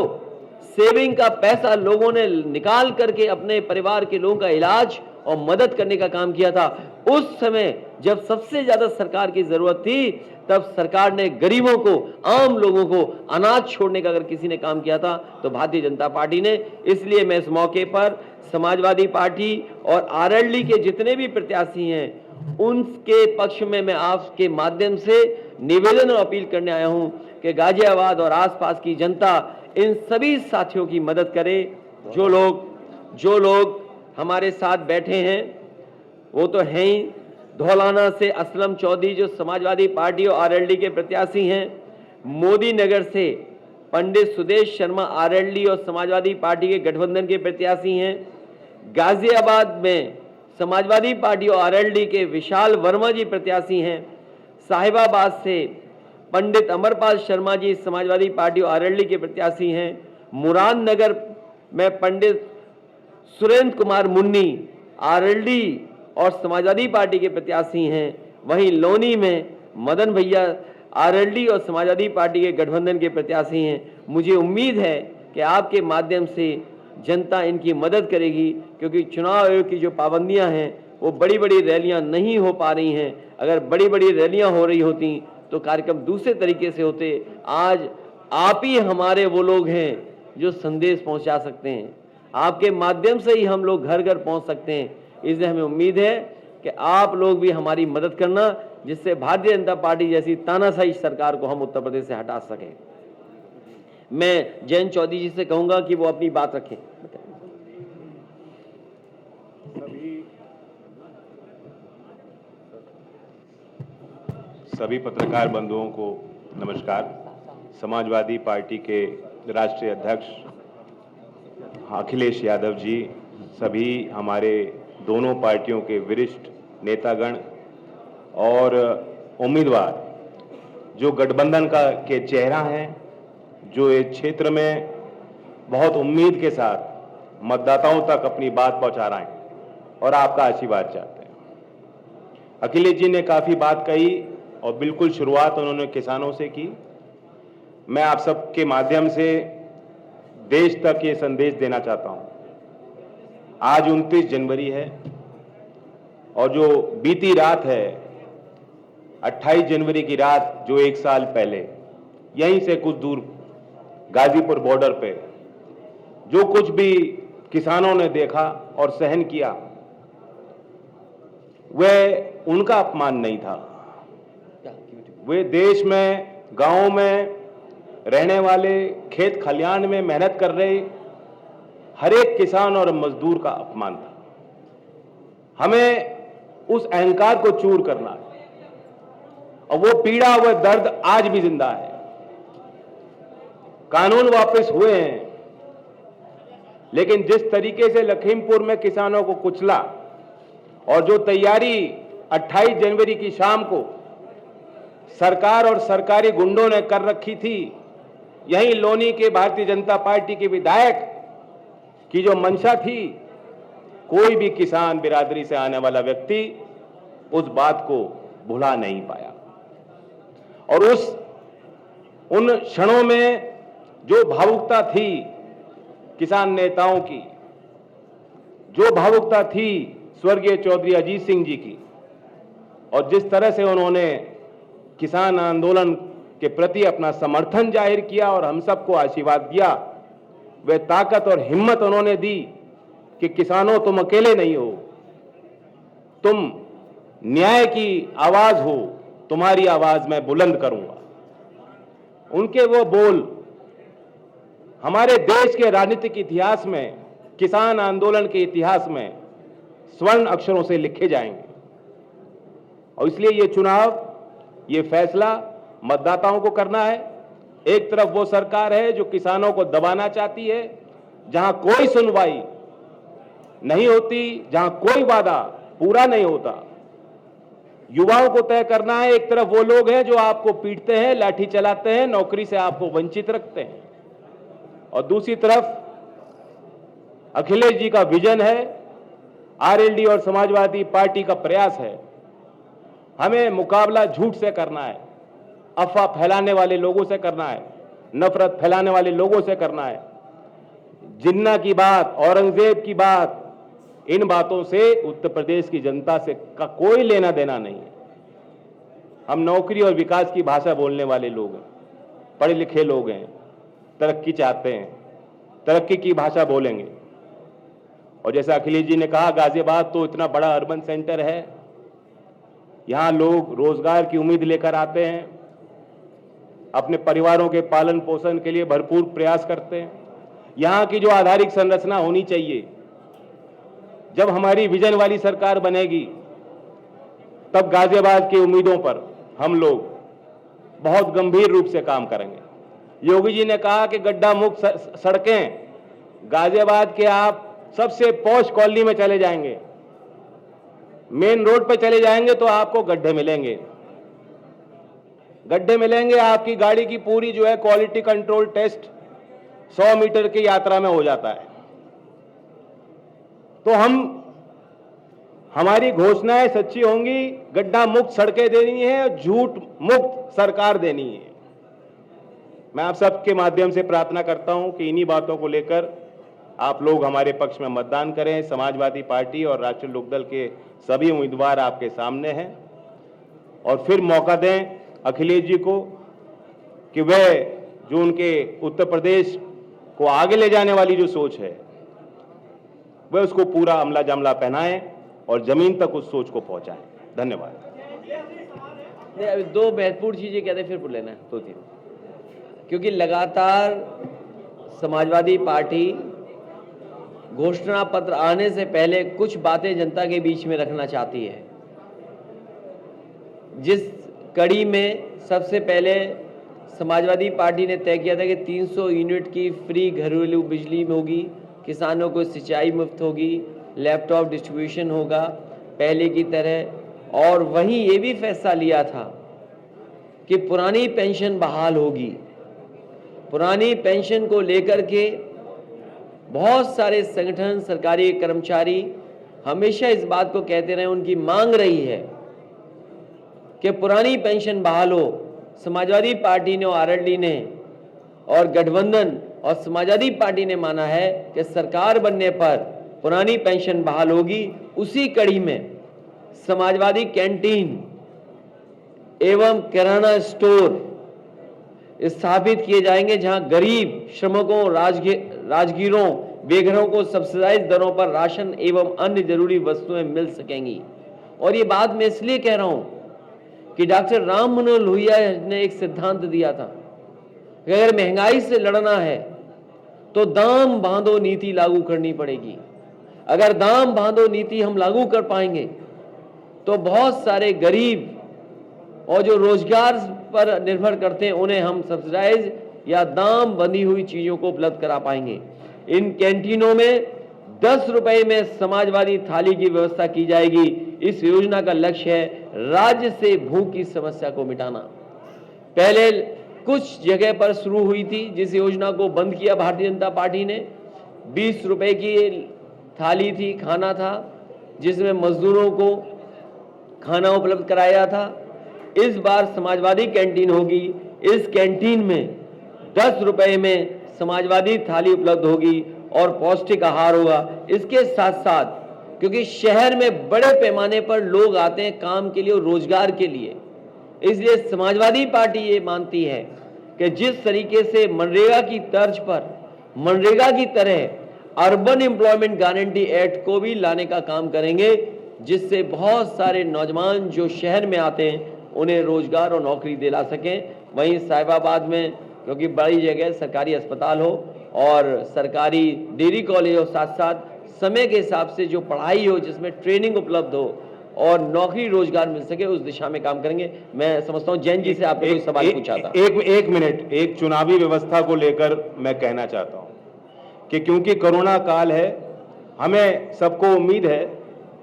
सेविंग का पैसा लोगों ने निकाल करके अपने परिवार के लोगों का इलाज और मदद करने का काम किया था। उस समय जब सबसे ज्यादा सरकार की जरूरत थी, तब सरकार ने गरीबों को, आम लोगों को अनाज छोड़ने का अगर किसी ने काम किया था तो भारतीय जनता पार्टी ने। इसलिए मैं इस मौके पर समाजवादी पार्टी और आरएलडी के जितने भी प्रत्याशी हैं उनके पक्ष में मैं आपके माध्यम से निवेदन और अपील करने आया हूं कि गाजियाबाद और आसपास की जनता इन सभी साथियों की मदद करे। जो लोग हमारे साथ बैठे हैं वो तो हैं ही। धौलाना से असलम चौधरी जो समाजवादी पार्टी और आरएलडी के प्रत्याशी हैं, मोदी नगर से पंडित सुदेश शर्मा आरएलडी और समाजवादी पार्टी के गठबंधन के प्रत्याशी हैं, गाजियाबाद में समाजवादी पार्टी और आरएलडी के विशाल वर्मा जी प्रत्याशी हैं, साहिबाबाद से पंडित अमरपाल शर्मा जी समाजवादी पार्टी और आरएलडी के प्रत्याशी हैं, मुरादनगर में पंडित सुरेंद्र कुमार मुन्नी आरएलडी और समाजवादी पार्टी के प्रत्याशी हैं, वहीं लोनी में मदन भैया आरएलडी और समाजवादी पार्टी के गठबंधन के प्रत्याशी हैं। मुझे उम्मीद है कि आपके माध्यम से जनता इनकी मदद करेगी, क्योंकि चुनाव आयोग की जो पाबंदियां हैं वो बड़ी बड़ी रैलियां नहीं हो पा रही हैं। अगर बड़ी बड़ी रैलियां हो रही होती तो कार्यक्रम दूसरे तरीके से होते। आज आप ही हमारे वो लोग हैं जो संदेश पहुंचा सकते हैं, आपके माध्यम से ही हम लोग घर घर पहुंच सकते हैं। इसलिए हमें उम्मीद है कि आप लोग भी हमारी मदद करना, जिससे भारतीय जनता पार्टी जैसी तानाशाही सरकार को हम उत्तर प्रदेश से हटा सकें। मैं जयंत चौधरी जी से कहूंगा कि वो अपनी बात रखें। सभी पत्रकार बंधुओं को नमस्कार। समाजवादी पार्टी के राष्ट्रीय अध्यक्ष अखिलेश यादव जी, सभी हमारे दोनों पार्टियों के वरिष्ठ नेतागण और उम्मीदवार जो गठबंधन के चेहरा हैं, जो इस क्षेत्र में बहुत उम्मीद के साथ मतदाताओं तक अपनी बात पहुंचा रहे हैं और आपका आशीर्वाद चाहते हैं। अखिलेश जी ने काफ़ी बात कही और बिल्कुल शुरुआत उन्होंने किसानों से की। मैं आप सबके माध्यम से देश तक ये संदेश देना चाहता हूं। आज 29 जनवरी है और जो बीती रात है 28 जनवरी की रात, जो 1 साल पहले यहीं से कुछ दूर गाजीपुर बॉर्डर पे जो कुछ भी किसानों ने देखा और सहन किया, वह उनका अपमान नहीं था। वे देश में, गांवों में रहने वाले, खेत खलियान में मेहनत कर रहे हर एक किसान और मजदूर का अपमान था। हमें उस अहंकार को चूर करना है और वो पीड़ा, वह दर्द आज भी जिंदा है। कानून वापस हुए हैं, लेकिन जिस तरीके से लखीमपुर में किसानों को कुचला और जो तैयारी 28 जनवरी की शाम को सरकार और सरकारी गुंडों ने कर रखी थी, यहीं लोनी के भारतीय जनता पार्टी के विधायक की जो मंशा थी, कोई भी किसान बिरादरी से आने वाला व्यक्ति उस बात को भुला नहीं पाया। और उस उन क्षणों में जो भावुकता थी किसान नेताओं की, जो भावुकता थी स्वर्गीय चौधरी अजीत सिंह जी की, और जिस तरह से उन्होंने किसान आंदोलन के प्रति अपना समर्थन जाहिर किया और हम सबको आशीर्वाद दिया, वह ताकत और हिम्मत उन्होंने दी कि किसानों तुम अकेले नहीं हो, तुम न्याय की आवाज हो, तुम्हारी आवाज मैं बुलंद करूंगा। उनके वो बोल हमारे देश के राजनीतिक इतिहास में, किसान आंदोलन के इतिहास में स्वर्ण अक्षरों से लिखे जाएंगे। और इसलिए ये चुनाव, ये फैसला मतदाताओं को करना है। एक तरफ वो सरकार है जो किसानों को दबाना चाहती है, जहां कोई सुनवाई नहीं होती, जहां कोई वादा पूरा नहीं होता। युवाओं को तय करना है, एक तरफ वो लोग हैं जो आपको पीटते हैं, लाठी चलाते हैं, नौकरी से आपको वंचित रखते हैं, और दूसरी तरफ अखिलेश जी का विजन है, आरएलडी और समाजवादी पार्टी का प्रयास है। हमें मुकाबला झूठ से करना है, अफवाह फैलाने वाले लोगों से करना है, नफरत फैलाने वाले लोगों से करना है। जिन्ना की बात, औरंगजेब की बात, इन बातों से उत्तर प्रदेश की जनता से का कोई लेना देना नहीं है। हम नौकरी और विकास की भाषा बोलने वाले लोग हैं, पढ़े लिखे लोग हैं, तरक्की चाहते हैं, तरक्की की भाषा बोलेंगे। और जैसा अखिलेश जी ने कहा, गाजियाबाद तो इतना बड़ा अर्बन सेंटर है, यहां लोग रोजगार की उम्मीद लेकर आते हैं, अपने परिवारों के पालन पोषण के लिए भरपूर प्रयास करते हैं। यहां की जो आधारिक संरचना होनी चाहिए, जब हमारी विजन वाली सरकार बनेगी, तब गाजियाबाद की उम्मीदों पर हम लोग बहुत गंभीर रूप से काम करेंगे। योगी जी ने कहा कि गड्ढा मुक्त सड़कें, गाजियाबाद के आप सबसे पॉश कॉलोनी में चले जाएंगे, मेन रोड पे चले जाएंगे तो आपको गड्ढे मिलेंगे, गड्ढे मिलेंगे। आपकी गाड़ी की पूरी जो है क्वालिटी कंट्रोल टेस्ट 100 मीटर की यात्रा में हो जाता है। तो हमारी घोषणाएं सच्ची होंगी, गड्ढा मुक्त सड़कें देनी है, झूठ मुक्त सरकार देनी है। मैं आप सबके माध्यम से प्रार्थना करता हूं कि इन्हीं बातों को लेकर आप लोग हमारे पक्ष में मतदान करें। समाजवादी पार्टी और राष्ट्रीय लोकदल के सभी उम्मीदवार आपके सामने हैं, और फिर मौका दें अखिलेश जी को कि वह जो उनके उत्तर प्रदेश को आगे ले जाने वाली जो सोच है, वह उसको पूरा अमला जमला पहनाएं और जमीन तक उस सोच को पहुंचाएं। धन्यवाद। नहीं, अभी दो महत्वपूर्ण चीजें कहते फिर बोल लेना दो तीन, क्योंकि लगातार समाजवादी पार्टी घोषणा पत्र आने से पहले कुछ बातें जनता के बीच में रखना चाहती है। जिस कड़ी में सबसे पहले समाजवादी पार्टी ने तय किया था कि 300 यूनिट की फ्री घरेलू बिजली होगी, किसानों को सिंचाई मुफ्त होगी, लैपटॉप डिस्ट्रीब्यूशन होगा पहले की तरह, और वहीं ये भी फैसला लिया था कि पुरानी पेंशन बहाल होगी। पुरानी पेंशन को लेकर के बहुत सारे संगठन, सरकारी कर्मचारी हमेशा इस बात को कहते रहे, उनकी मांग रही है कि पुरानी पेंशन बहाल हो। समाजवादी पार्टी ने और आरएलडी ने और गठबंधन और समाजवादी पार्टी ने माना है कि सरकार बनने पर पुरानी पेंशन बहाल होगी। उसी कड़ी में समाजवादी कैंटीन एवं किराना स्टोर स्थापित किए जाएंगे, जहां गरीब श्रमिकों, राजगीरों, बेघरों को सब्सिडाइज दरों पर राशन एवं अन्य जरूरी वस्तुएं मिल सकेंगी। और ये बात मैं इसलिए कह रहा हूं कि डॉक्टर राम मनोहर लोहिया ने एक सिद्धांत दिया था कि अगर महंगाई से लड़ना है तो दाम बांधो नीति लागू करनी पड़ेगी। अगर दाम बांधो नीति हम लागू कर पाएंगे तो बहुत सारे गरीब और जो रोजगार पर निर्भर करते हैं उन्हें हम सब्सिडाइज या दाम बंधी हुई चीजों को उपलब्ध करा पाएंगे। इन कैंटीनों में 10 रुपए में समाजवादी थाली की व्यवस्था की जाएगी। इस योजना का लक्ष्य है राज्य से भूख की समस्या को मिटाना। पहले कुछ जगह पर शुरू हुई थी, जिस योजना को बंद किया भारतीय जनता पार्टी ने। 20 रुपए की थाली थी, खाना था, जिसमें मजदूरों को खाना उपलब्ध कराया था। इस बार समाजवादी कैंटीन होगी इस कैंटीन में 10 रुपए में समाजवादी थाली उपलब्ध होगी और पौष्टिक आहार होगा। इसके साथ साथ क्योंकि शहर में बड़े पैमाने पर लोग आते हैं काम के लिए और रोजगार के लिए, इसलिए समाजवादी पार्टी ये मानती है कि जिस तरीके से मनरेगा की तर्ज पर मनरेगा की तरह अर्बन एम्प्लॉयमेंट गारंटी एक्ट को भी लाने का काम करेंगे, जिससे बहुत सारे नौजवान जो शहर में आते हैं उन्हें रोजगार और नौकरी दिला सकें। वहीं साहिबाबाद में क्योंकि बड़ी जगह सरकारी अस्पताल हो और सरकारी डिग्री कॉलेज हो, साथ साथ समय के हिसाब से जो पढ़ाई हो जिसमें ट्रेनिंग उपलब्ध हो और नौकरी रोजगार मिल सके, उस दिशा में काम करेंगे। मैं समझता हूं जैन जी से आपने कोई सवाल पूछा था। एक मिनट, एक चुनावी व्यवस्था को लेकर मैं कहना चाहता हूं कि क्योंकि कोरोना काल है, हमें सबको उम्मीद है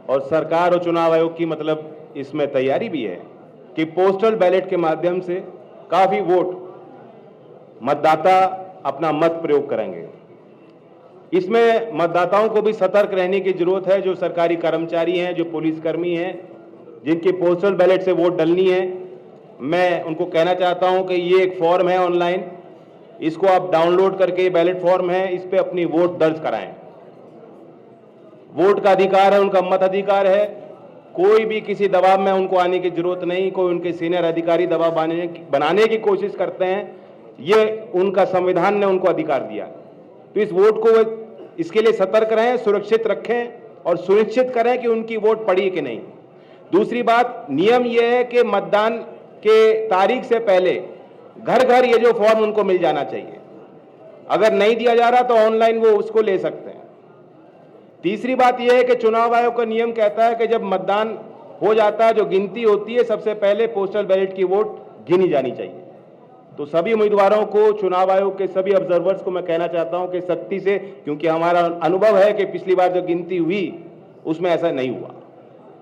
और सरकार और चुनाव आयोग की मतलब इसमें तैयारी भी है कि पोस्टल बैलेट के माध्यम से काफी वोट मतदाता अपना मत प्रयोग करेंगे। इसमें मतदाताओं को भी सतर्क रहने की जरूरत है। जो सरकारी कर्मचारी हैं, जो पुलिसकर्मी हैं, जिनकी पोस्टल बैलेट से वोट डलनी है, मैं उनको कहना चाहता हूं कि ये एक फॉर्म है ऑनलाइन, इसको आप डाउनलोड करके, बैलेट फॉर्म है, इस पे अपनी वोट दर्ज कराएं। वोट का अधिकार है, उनका मत अधिकार है, कोई भी किसी दबाव में उनको आने की जरूरत नहीं। कोई उनके सीनियर अधिकारी दबाव बनाने की कोशिश करते हैं, ये उनका संविधान ने उनको अधिकार दिया। तो इस वोट को इसके लिए सतर्क रहें, सुरक्षित रखें और सुनिश्चित करें कि उनकी वोट पड़ी कि नहीं। दूसरी बात, नियम यह है कि मतदान के तारीख से पहले घर घर ये जो फॉर्म उनको मिल जाना चाहिए। अगर नहीं दिया जा रहा तो ऑनलाइन वो उसको ले सकते हैं। तीसरी बात यह है कि चुनाव आयोग का नियम कहता है कि जब मतदान हो जाता है, जो गिनती होती है, सबसे पहले पोस्टल बैलेट की वोट गिनी जानी चाहिए। तो सभी उम्मीदवारों को, चुनाव आयोग के सभी ऑब्जर्वर्स को मैं कहना चाहता हूं कि सख्ती से, क्योंकि हमारा अनुभव है कि पिछली बार जो गिनती हुई उसमें ऐसा नहीं हुआ,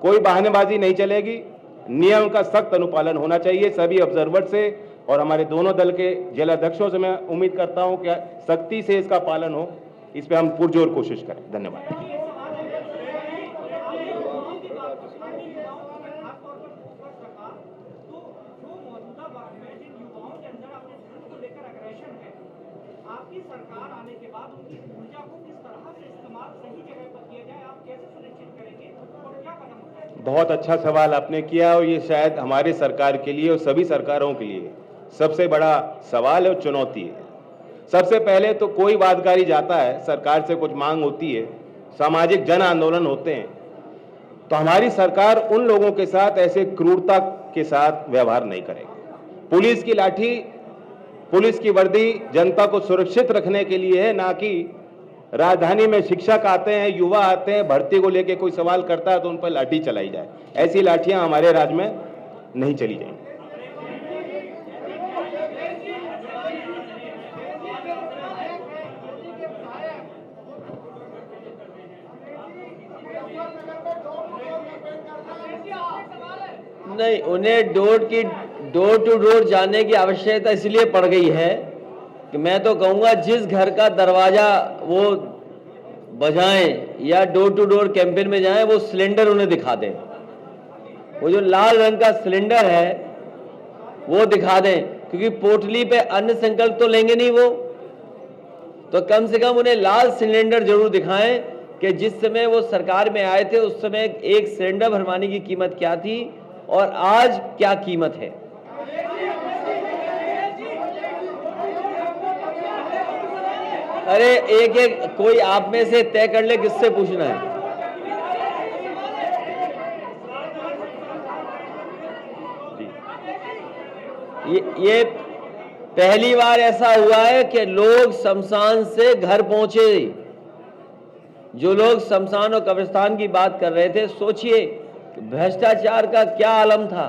कोई बहानेबाजी नहीं चलेगी, नियम का सख्त अनुपालन होना चाहिए सभी ऑब्जर्वर से। और हमारे दोनों दल के जिलाध्यक्षों से मैं उम्मीद करता हूं कि सख्ती से इसका पालन हो, इस पर हम पुरजोर कोशिश करें। धन्यवाद। आपकी सरकार आने के बाद उनकी ऊर्जा को किस तरह से इस्तेमाल सही जगह पर किया जाए, आप कैसे सुनिश्चित करेंगे और क्या कदम उठाएंगे? बहुत अच्छा सवाल आपने किया और ये शायद हमारे सरकार के लिए और सभी सरकारों के लिए सबसे बड़ा सवाल और चुनौती है। सबसे पहले तो कोई वादकारी जाता है, सरकार से कुछ मांग होती है, सामाजिक जन आंदोलन होते हैं, तो हमारी सरकार उन लोगों के साथ ऐसे क्रूरता के साथ व्यवहार नहीं करेगी। पुलिस की लाठी, पुलिस की वर्दी जनता को सुरक्षित रखने के लिए है, ना कि राजधानी में शिक्षक आते हैं, युवा आते हैं, भर्ती को लेकर कोई सवाल करता है तो उन पर लाठी चलाई जाए। ऐसी लाठियां हमारे राज्य में नहीं चली जाएंगी। नहीं, उन्हें डोर टू डोर जाने की आवश्यकता इसलिए पड़ गई है कि मैं तो कहूँगा जिस घर का दरवाजा वो बजाएं या डोर टू डोर कैंपेन में जाएं, वो सिलेंडर उन्हें दिखा दें। वो जो लाल रंग का सिलेंडर है वो दिखा दें, क्योंकि पोटली पे अन्न संकल्प तो लेंगे नहीं वो, तो कम से कम उन्हें लाल सिलेंडर जरूर दिखाएं कि जिस समय वो सरकार में आए थे उस समय एक सिलेंडर भरवाने की कीमत क्या थी और आज क्या कीमत है। अरे एक एक कोई आप में से तय कर ले किससे पूछना है। ये पहली बार ऐसा हुआ है कि लोग शमशान से घर पहुंचे। जो लोग शमशान और कब्रिस्तान की बात कर रहे थे, सोचिए भ्रष्टाचार का क्या आलम था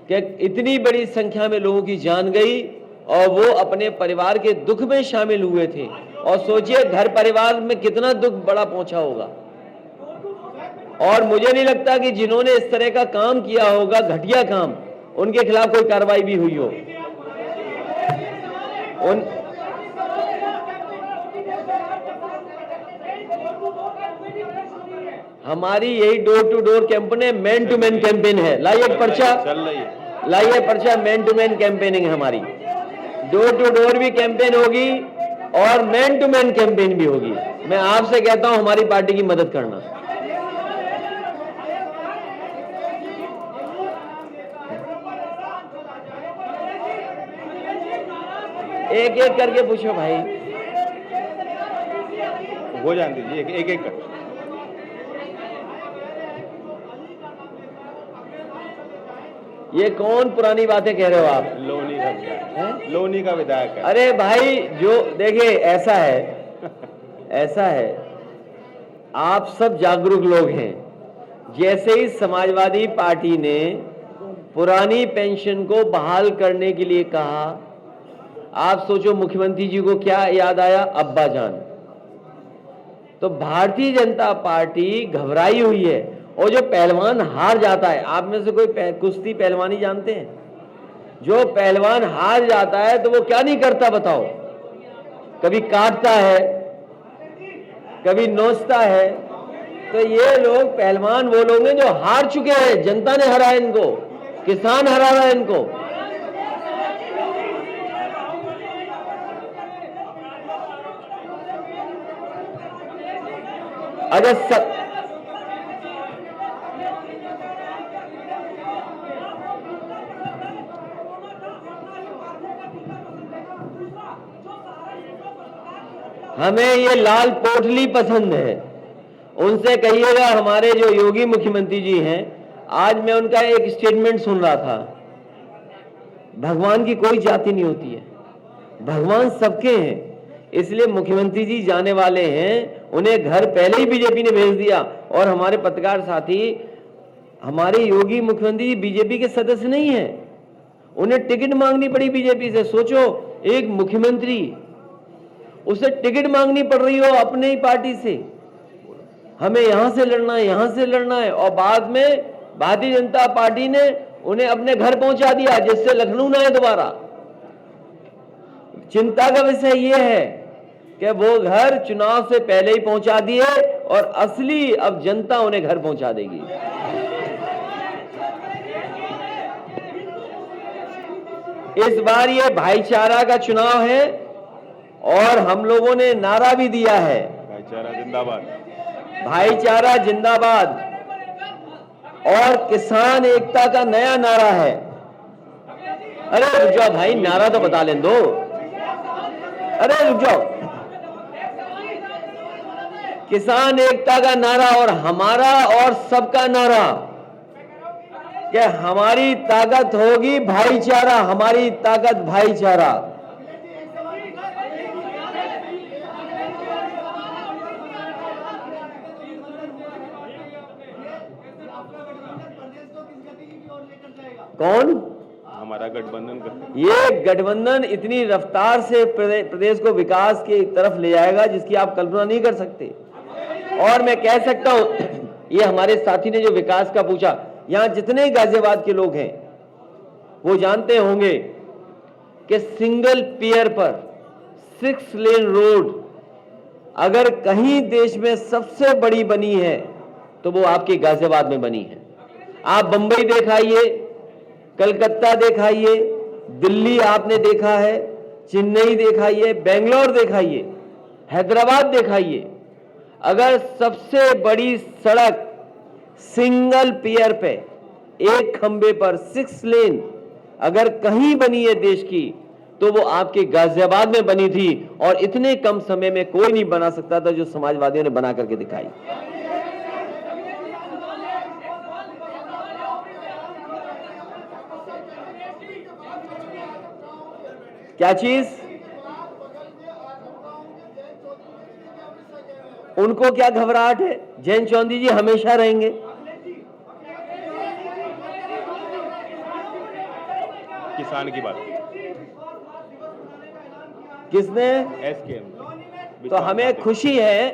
कि इतनी बड़ी संख्या में लोगों की जान गई और वो अपने परिवार के दुख में शामिल हुए थे। और सोचिए घर परिवार में कितना दुख बड़ा पहुंचा होगा। और मुझे नहीं लगता कि जिन्होंने इस तरह का काम किया होगा, घटिया काम, उनके खिलाफ कोई कार्रवाई भी हुई हो। हमारी यही डोर टू डोर कैंपेन है, मैन टू मैन कैंपेन है। लाइए एक पर्चा, चल रही है। लाइए पर्चा, मैन टू मैन कैंपेनिंग है हमारी, डोर टू डोर भी कैंपेन होगी और मैन टू मैन कैंपेन भी होगी। मैं आपसे कहता हूं हमारी पार्टी की मदद करना। एक एक करके पूछो भाई, हो जाने दीजिए एक एक कर। ये कौन पुरानी बातें कह रहे हो आप? लोनी का विधायक, लोनी का विधायक है। अरे भाई, जो देखिए ऐसा है ऐसा है, आप सब जागरूक लोग हैं। जैसे ही समाजवादी पार्टी ने पुरानी पेंशन को बहाल करने के लिए कहा, आप सोचो मुख्यमंत्री जी को क्या याद आया? अब्बा जान। तो भारतीय जनता पार्टी घबराई हुई है। और जो पहलवान हार जाता है, आप में से कोई कुश्ती पहलवानी जानते हैं? जो पहलवान हार जाता है तो वो क्या नहीं करता बताओ? कभी काटता है, कभी नोचता है। तो ये लोग पहलवान वो लोग हैं जो हार चुके हैं, जनता ने हराया इनको, किसान हरा रहा है इनको। अगर हमें ये लाल पोटली पसंद है, उनसे कहिएगा, हमारे जो योगी मुख्यमंत्री जी हैं, आज मैं उनका एक स्टेटमेंट सुन रहा था, भगवान की कोई जाति नहीं होती है, भगवान सबके हैं। इसलिए मुख्यमंत्री जी जाने वाले हैं, उन्हें घर पहले ही बीजेपी ने भेज दिया। और हमारे पत्रकार साथी, हमारे योगी मुख्यमंत्री जी बीजेपी के सदस्य नहीं है, उन्हें टिकट मांगनी पड़ी बीजेपी से। सोचो, एक मुख्यमंत्री, उसे टिकट मांगनी पड़ रही हो अपने ही पार्टी से, हमें यहां से लड़ना है, यहां से लड़ना है, और बाद में भारतीय जनता पार्टी ने उन्हें अपने घर पहुंचा दिया, जिससे लखनऊ ना है दोबारा। चिंता का विषय यह है कि वो घर चुनाव से पहले ही पहुंचा दिए और असली अब जनता उन्हें घर पहुंचा देगी। इस बार ये भाईचारा का चुनाव है और हम लोगों ने नारा भी दिया है, भाईचारा जिंदाबाद, भाईचारा जिंदाबाद। और किसान एकता का नया नारा है। अरे रुक जाओ भाई, नारा तो बता लें दो। अरे रुक जाओ, किसान एकता का नारा और हमारा और सबका नारा कि हमारी ताकत होगी भाईचारा, हमारी ताकत भाईचारा। कौन? हमारा गठबंधन का। ये गठबंधन इतनी रफ्तार से प्रदेश को विकास की तरफ ले जाएगा जिसकी आप कल्पना नहीं कर सकते। और मैं कह सकता हूं, ये हमारे साथी ने जो विकास का पूछा, यहां जितने गाजियाबाद के लोग हैं वो जानते होंगे कि सिंगल पियर पर 6 लेन रोड अगर कहीं देश में सबसे बड़ी बनी है तो वो आपके गाजियाबाद में बनी है। आप बंबई दिखाइए, कलकत्ता दिखाइए, दिल्ली आपने देखा है, चेन्नई दिखाइए, बेंगलोर दिखाइए, हैदराबाद दिखाइए, अगर सबसे बड़ी सड़क सिंगल पियर पे, एक खंबे पर 6 लेन अगर कहीं बनी है देश की तो वो आपके गाजियाबाद में बनी थी। और इतने कम समय में कोई नहीं बना सकता था जो समाजवादियों ने बना करके दिखाई। क्या चीज? उनको क्या घबराहट है? जयंत चौधरी जी हमेशा रहेंगे। किसान की बात किसने? SKM। तो हमें खुशी है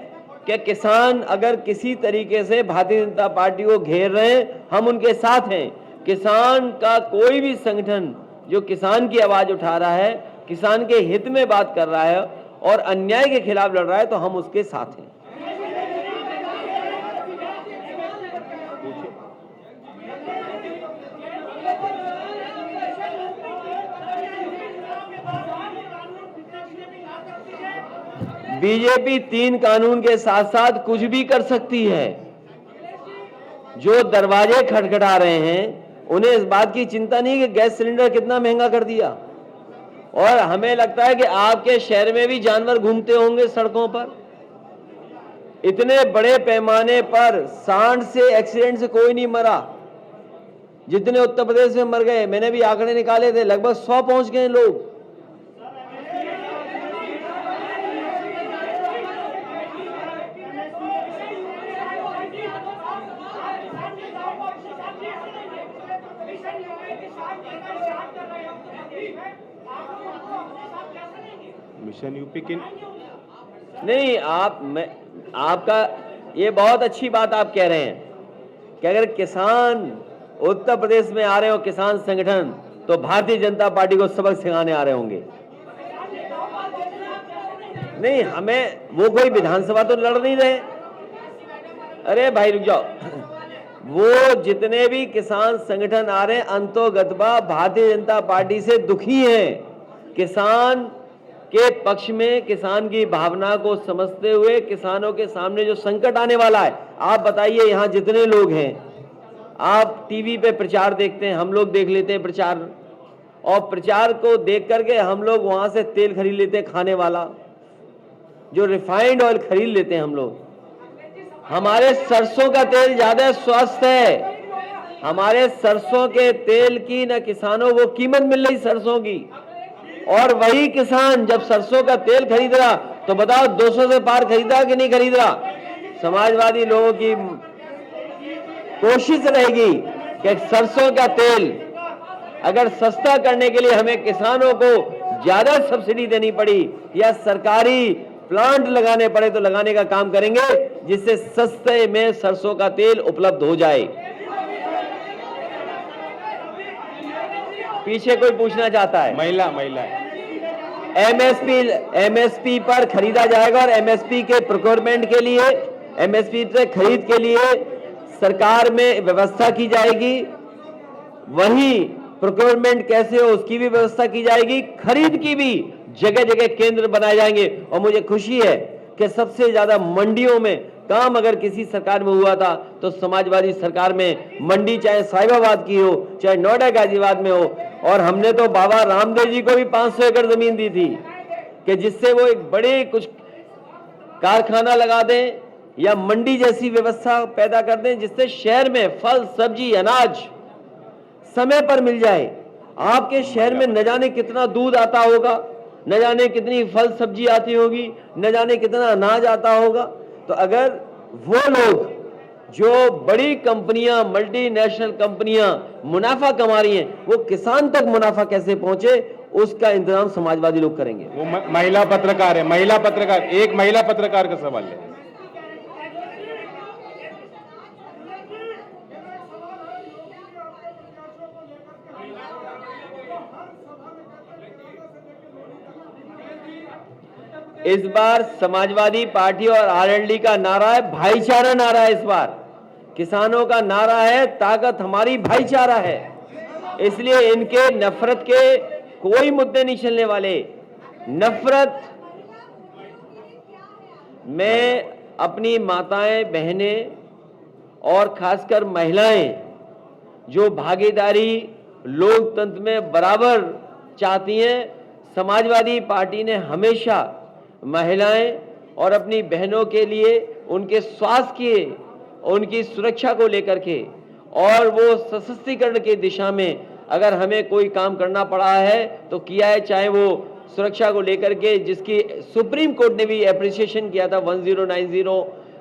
कि किसान अगर किसी तरीके से भारतीय जनता पार्टी को घेर रहे हैं, हम उनके साथ हैं। किसान का कोई भी संगठन जो किसान की आवाज उठा रहा है, किसान के हित में बात कर रहा है और अन्याय के खिलाफ लड़ रहा है, तो हम उसके साथ हैं। बीजेपी 3 कानून के साथ साथ कुछ भी कर सकती है। जो दरवाजे खटखटा रहे हैं उन्हें इस बात की चिंता नहीं कि गैस सिलेंडर कितना महंगा कर दिया। और हमें लगता है कि आपके शहर में भी जानवर घूमते होंगे सड़कों पर। इतने बड़े पैमाने पर सांड से एक्सीडेंट से कोई नहीं मरा जितने उत्तर प्रदेश में मर गए। मैंने भी आंकड़े निकाले थे, लगभग 100 पहुंच गए लोग। मिशन यूपी की नहीं, आपका ये बहुत अच्छी बात आप कह रहे हैं कि अगर किसान उत्तर प्रदेश में आ रहे हो, किसान संगठन, तो भारतीय जनता पार्टी को सबक सिखाने आ रहे होंगे। नहीं, हमें वो कोई विधानसभा तो लड़ नहीं रहे। अरे भाई रुक जाओ, वो जितने भी किसान संगठन आ रहे हैं अंतोगतवा भारतीय जनता पार्टी से दुखी हैं। किसान के पक्ष में, किसान की भावना को समझते हुए किसानों के सामने जो संकट आने वाला है, आप बताइए यहाँ जितने लोग हैं, आप टीवी पे प्रचार देखते हैं, हम लोग देख लेते हैं प्रचार, और प्रचार को देख करके हम लोग वहां से तेल खरीद लेते हैं खाने वाला, जो रिफाइंड ऑयल खरीद लेते हैं हम लोग। हमारे सरसों का तेल ज्यादा स्वस्थ है। हमारे सरसों के तेल की न किसानों को कीमत मिल रही सरसों की, और वही किसान जब सरसों का तेल खरीद रहा तो बताओ 200 से पार खरीदा कि नहीं खरीद रहा। समाजवादी लोगों की कोशिश रहेगी कि सरसों का तेल अगर सस्ता करने के लिए हमें किसानों को ज्यादा सब्सिडी देनी पड़ी या सरकारी प्लांट लगाने पड़े तो लगाने का काम करेंगे, जिससे सस्ते में सरसों का तेल उपलब्ध हो जाए। पीछे कोई पूछना चाहता है? महिला एमएसपी पर खरीदा जाएगा और एमएसपी के प्रोक्योरमेंट के लिए, एमएसपी से खरीद के लिए सरकार में व्यवस्था की जाएगी। वही प्रोक्योरमेंट कैसे हो उसकी भी व्यवस्था की जाएगी। खरीद की भी जगह जगह केंद्र बनाए जाएंगे। और मुझे खुशी है कि सबसे ज्यादा मंडियों में काम अगर किसी सरकार में हुआ था तो समाजवादी सरकार में मंडी, चाहे साहिबाबाद की हो, चाहे नोएडा गाजियाबाद में हो। और हमने तो बाबा रामदेव जी को भी 500 एकड़ जमीन दी थी कि जिससे वो एक बड़े कुछ कारखाना लगा दें या मंडी जैसी व्यवस्था पैदा कर दें, जिससे शहर में फल, सब्जी, अनाज समय पर मिल जाए। आपके शहर में न जाने कितना दूध आता होगा, न जाने कितनी फल सब्जी आती होगी, न जाने कितना अनाज आता होगा। तो अगर वो लोग जो बड़ी कंपनियां, मल्टीनेशनल कंपनियां मुनाफा कमा रही हैं, वो किसान तक मुनाफा कैसे पहुंचे, उसका इंतजाम समाजवादी लोग करेंगे। वो महिला पत्रकार है, एक महिला पत्रकार का सवाल है। इस बार समाजवादी पार्टी और आरएलडी का नारा है भाईचारा नारा है। इस बार किसानों का नारा है ताकत हमारी भाईचारा है। इसलिए इनके नफरत के कोई मुद्दे नहीं चलने वाले। नफरत में अपनी माताएं, बहनें और खासकर महिलाएं जो भागीदारी लोकतंत्र में बराबर चाहती हैं, समाजवादी पार्टी ने हमेशा महिलाएं और अपनी बहनों के लिए, उनके स्वास्थ्य के, उनकी सुरक्षा को लेकर के और वो सशक्तिकरण की दिशा में अगर हमें कोई काम करना पड़ा है तो किया है, चाहे वो सुरक्षा को लेकर के जिसकी सुप्रीम कोर्ट ने भी एप्रिसिएशन किया था 1090।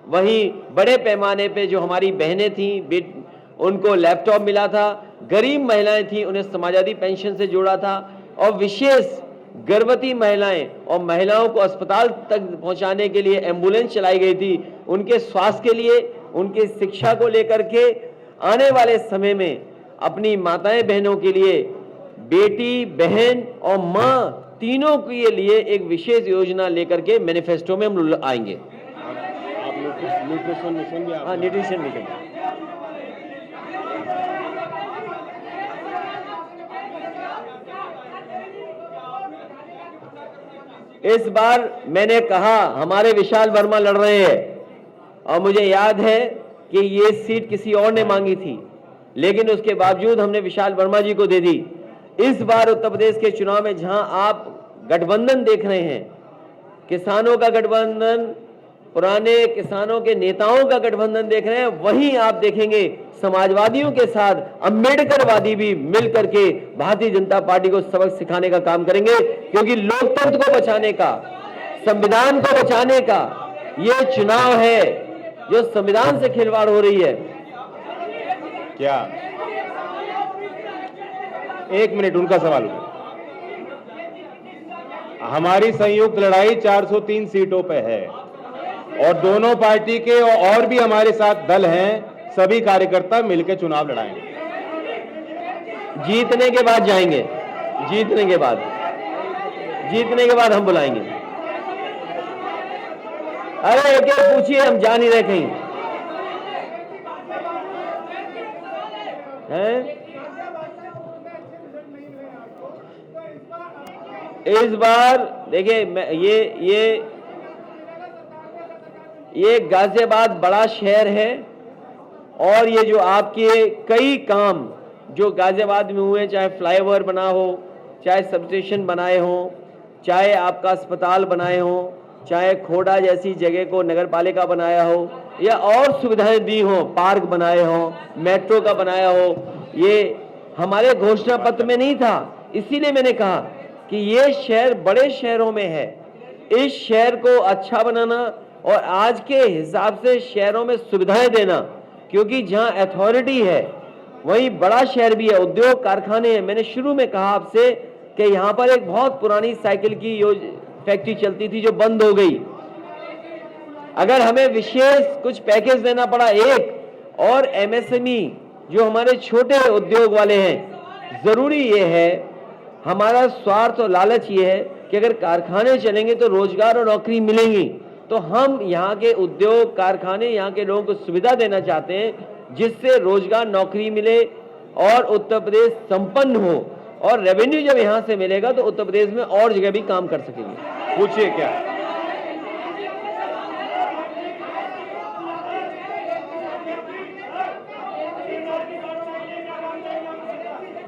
वहीं बड़े पैमाने पे जो हमारी बहनें थीं, उनको लैपटॉप मिला था। गरीब महिलाएं थीं, उन्हें समाजवादी पेंशन से जोड़ा था। और विशेष गर्भवती महिलाएं और महिलाओं को अस्पताल तक पहुंचाने के लिए एम्बुलेंस चलाई गई थी। उनके स्वास्थ्य के लिए, उनकी शिक्षा को लेकर के आने वाले समय में अपनी माताएं बहनों के लिए, बेटी, बहन और मां तीनों के लिए एक विशेष योजना लेकर के मैनिफेस्टो में हम आएंगे। न्यूट्रिशन मिशन भी, हाँ, न्यूट्रिशन मिशन। इस बार मैंने कहा हमारे विशाल वर्मा लड़ रहे हैं और मुझे याद है कि ये सीट किसी और ने मांगी थी, लेकिन उसके बावजूद हमने विशाल वर्मा जी को दे दी। इस बार उत्तर प्रदेश के चुनाव में जहां आप गठबंधन देख रहे हैं, किसानों का गठबंधन, पुराने किसानों के नेताओं का गठबंधन देख रहे हैं, वहीं आप देखेंगे समाजवादियों के साथ अम्बेडकरवादी भी मिलकर के भारतीय जनता पार्टी को सबक सिखाने का काम करेंगे, क्योंकि लोकतंत्र को बचाने का, संविधान को बचाने का ये चुनाव है जो संविधान से खिलवाड़ हो रही है। क्या 1 मिनट उनका सवाल। हमारी संयुक्त लड़ाई 403 सीटों पे है और दोनों पार्टी के और भी हमारे साथ दल हैं, सभी कार्यकर्ता मिलकर चुनाव लड़ाएंगे। जीतने के बाद जाएंगे, जीतने के बाद हम बुलाएंगे। अरे एक पूछिए, हम जा नहीं रहे कहीं हैं। इस बार देखिए, ये गाजियाबाद बड़ा शहर है और ये जो आपके कई काम जो गाजियाबाद में हुए, चाहे फ्लाईओवर बना हो, चाहे सब स्टेशन बनाए हो, चाहे आपका अस्पताल बनाए हो, चाहे खोड़ा जैसी जगह को नगर पालिका बनाया हो, या और सुविधाएं दी हो, पार्क बनाए हो, मेट्रो का बनाया हो, ये हमारे घोषणा पत्र में नहीं था। इसीलिए मैंने कहा कि ये शहर बड़े शहरों में है, इस शहर को अच्छा बनाना और आज के हिसाब से शहरों में सुविधाएं देना, क्योंकि जहां अथॉरिटी है वहीं बड़ा शहर भी है, उद्योग कारखाने हैं। मैंने शुरू में कहा आपसे कि यहाँ पर एक बहुत पुरानी साइकिल की फैक्ट्री चलती थी जो बंद हो गई। अगर हमें विशेष कुछ पैकेज देना पड़ा एक, और एमएसएमई जो हमारे छोटे उद्योग वाले हैं, जरूरी ये है, हमारा स्वार्थ और लालच ये है कि अगर कारखाने चलेंगे तो रोजगार और नौकरी मिलेंगी। तो हम यहाँ के उद्योग कारखाने, यहाँ के लोगों को सुविधा देना चाहते हैं जिससे रोजगार नौकरी मिले और उत्तर प्रदेश संपन्न हो, और रेवेन्यू जब यहाँ से मिलेगा तो उत्तर प्रदेश में और जगह भी काम कर सकेंगे। पूछिए क्या।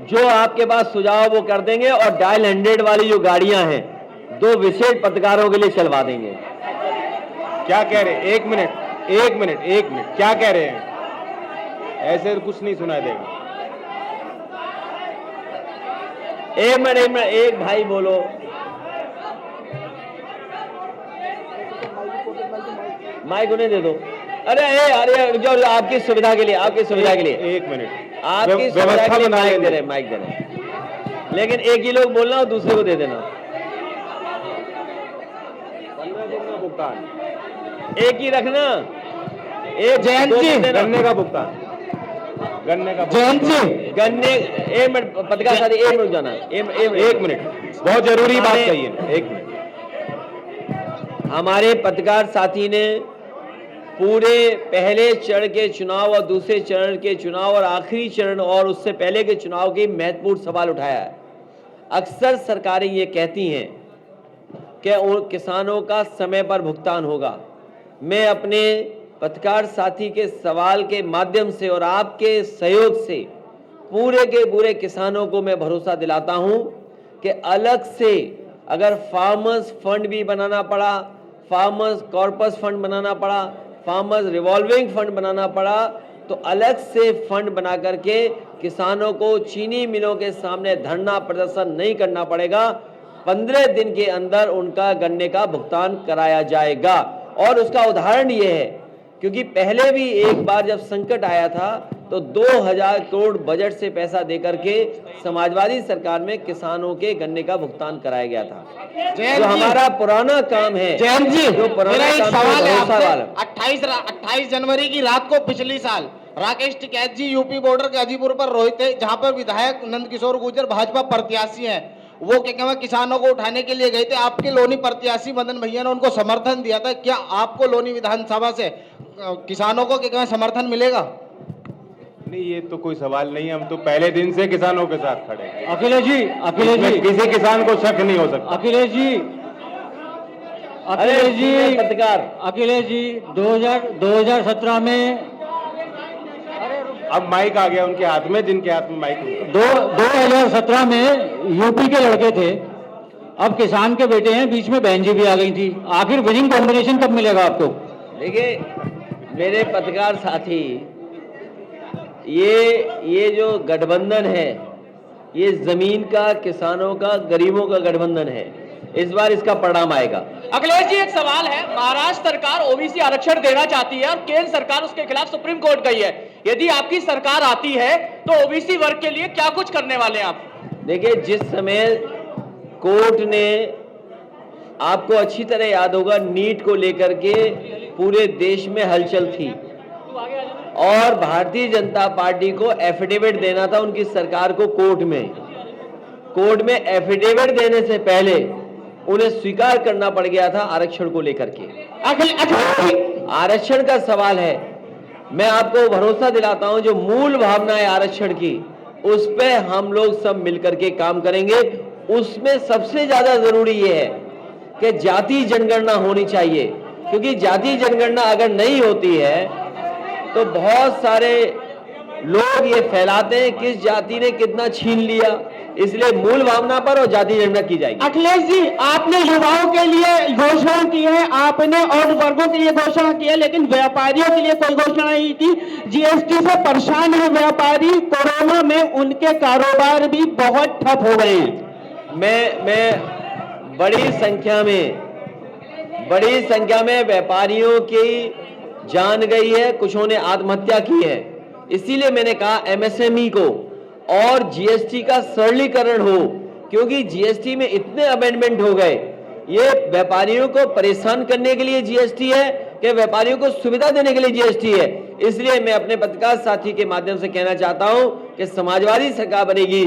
जो आपके पास सुझाव वो कर देंगे, और डायल 100 वाली जो गाड़ियां हैं 2 विशेष पत्रकारों के लिए चलवा देंगे। क्या कह रहे हैं? एक मिनट, क्या कह रहे हैं? ऐसे तो कुछ नहीं सुनाई देगा। एक मिनट, एक भाई बोलो। माइक उन्हें दे दो। अरे जो आपकी सुविधा के लिए, एक मिनट, आपकी सुविधा के लिए माइक दे रहे, लेकिन एक ही लोग बोलना और दूसरे को दे देना। 15 दिन का भुगतान एक ही रखना। एक जयंत जी, गन्ने का भुगतान, जयंत जी, गन्ने, एक मिनट पत्रकार साथी, एक मिनट जाना, एक मिनट, बहुत जरूरी बात कही है। एक मिनट, हमारे पत्रकार साथी ने पूरे पहले चरण के चुनाव और दूसरे चरण के चुनाव और आखिरी चरण और उससे पहले के चुनाव के महत्वपूर्ण सवाल उठाया है। अक्सर सरकारें ये कहती हैं कि उन किसानों का समय पर भुगतान होगा। मैं अपने पत्रकार साथी के सवाल के माध्यम से और आपके सहयोग से पूरे के पूरे किसानों को मैं भरोसा दिलाता हूं कि अलग से अगर फार्मर्स फंड भी बनाना पड़ा, फार्मर्स कॉर्पस फंड बनाना पड़ा, फार्मर्स रिवॉल्विंग फंड बनाना पड़ा, तो अलग से फंड बना करके किसानों को चीनी मिलों के सामने धरना प्रदर्शन नहीं करना पड़ेगा। 15 दिन के अंदर उनका गन्ने का भुगतान कराया जाएगा। और उसका उदाहरण ये है, क्योंकि पहले भी एक बार जब संकट आया था तो 2000 करोड़ बजट से पैसा देकर के समाजवादी सरकार में किसानों के गन्ने का भुगतान कराया गया था। जो हमारा पुराना काम है, जयंत जी, जो पुराना मेरा एक काम सवाल है भरोसा वाला। आपसे। 28 जनवरी की रात को पिछली साल राकेश टिकैत जी यूपी बॉर्डर गाजीपुर पर रोए थे, जहां पर विधायक नंदकिशोर गुर्जर भाजपा प्रत्याशी हैं, वो क्या किसानों को उठाने के लिए गए थे। आपके लोनी प्रत्याशी मदन भैया ने उनको समर्थन दिया था। क्या आपको लोनी विधानसभा से किसानों को क्या समर्थन मिलेगा? नहीं, ये तो कोई सवाल नहीं है। हम तो पहले दिन से किसानों के साथ खड़े हैं। अखिलेश जी, किसी किसान को शक नहीं हो सकता। अखिलेश जी, अखिलेश जी, पत्रकार अखिलेश जी 2017 में अब माइक आ गया उनके हाथ में, जिनके हाथ में माइक होगा। 2017 में यूपी के लड़के थे, अब किसान के बेटे हैं, बीच में बहन जी भी आ गई थी। आखिर विनिंग कॉम्बिनेशन कब मिलेगा आपको? देखिए मेरे पत्रकार साथी, ये जो गठबंधन है, ये जमीन का, किसानों का, गरीबों का गठबंधन है। इस बार इसका परिणाम आएगा। अखिलेश जी, एक सवाल है, महाराष्ट्र सरकार ओबीसी आरक्षण देना चाहती है और केंद्र सरकार उसके खिलाफ सुप्रीम कोर्ट गई है। यदि आपकी सरकार आती है तो ओबीसी वर्ग के लिए क्या कुछ करने वाले हैं आप? देखिए, जिस समय कोर्ट ने, आपको अच्छी तरह याद होगा, नीट को लेकर के पूरे देश में हलचल थी और भारतीय जनता पार्टी को एफिडेविट देना था उनकी सरकार को कोर्ट में एफिडेविट देने से पहले उन्हें स्वीकार करना पड़ गया था आरक्षण को लेकर के। आरक्षण का सवाल है, मैं आपको भरोसा दिलाता हूं, जो मूल भावना है आरक्षण की, उस पे हम लोग सब मिलकर के काम करेंगे। उसमें सबसे ज्यादा जरूरी ये है कि जाति जनगणना होनी चाहिए, क्योंकि जाति जनगणना अगर नहीं होती है तो बहुत सारे लोग ये फैलाते हैं किस जाति ने कितना छीन लिया। इसलिए मूल भावना पर और जाति जनगणना की जाएगी। अखिलेश जी, आपने युवाओं के लिए घोषणा की है, आपने और वर्गों के लिए घोषणा की है, लेकिन व्यापारियों के लिए कोई घोषणा नहीं की। जीएसटी से परेशान है व्यापारी, कोरोना में उनके कारोबार भी बहुत ठप हो गए हैं। मैं बड़ी संख्या में व्यापारियों की जान गई है, कुछों ने आत्महत्या की है। इसीलिए मैंने कहा एमएसएमई को और जीएसटी का सरलीकरण हो, क्योंकि जीएसटी में इतने अमेंडमेंट हो गए। ये व्यापारियों को परेशान करने के लिए जीएसटी है कि व्यापारियों को सुविधा देने के लिए जीएसटी है। इसलिए मैं अपने पत्रकार साथी के माध्यम से कहना चाहता हूं कि समाजवादी सरकार बनेगी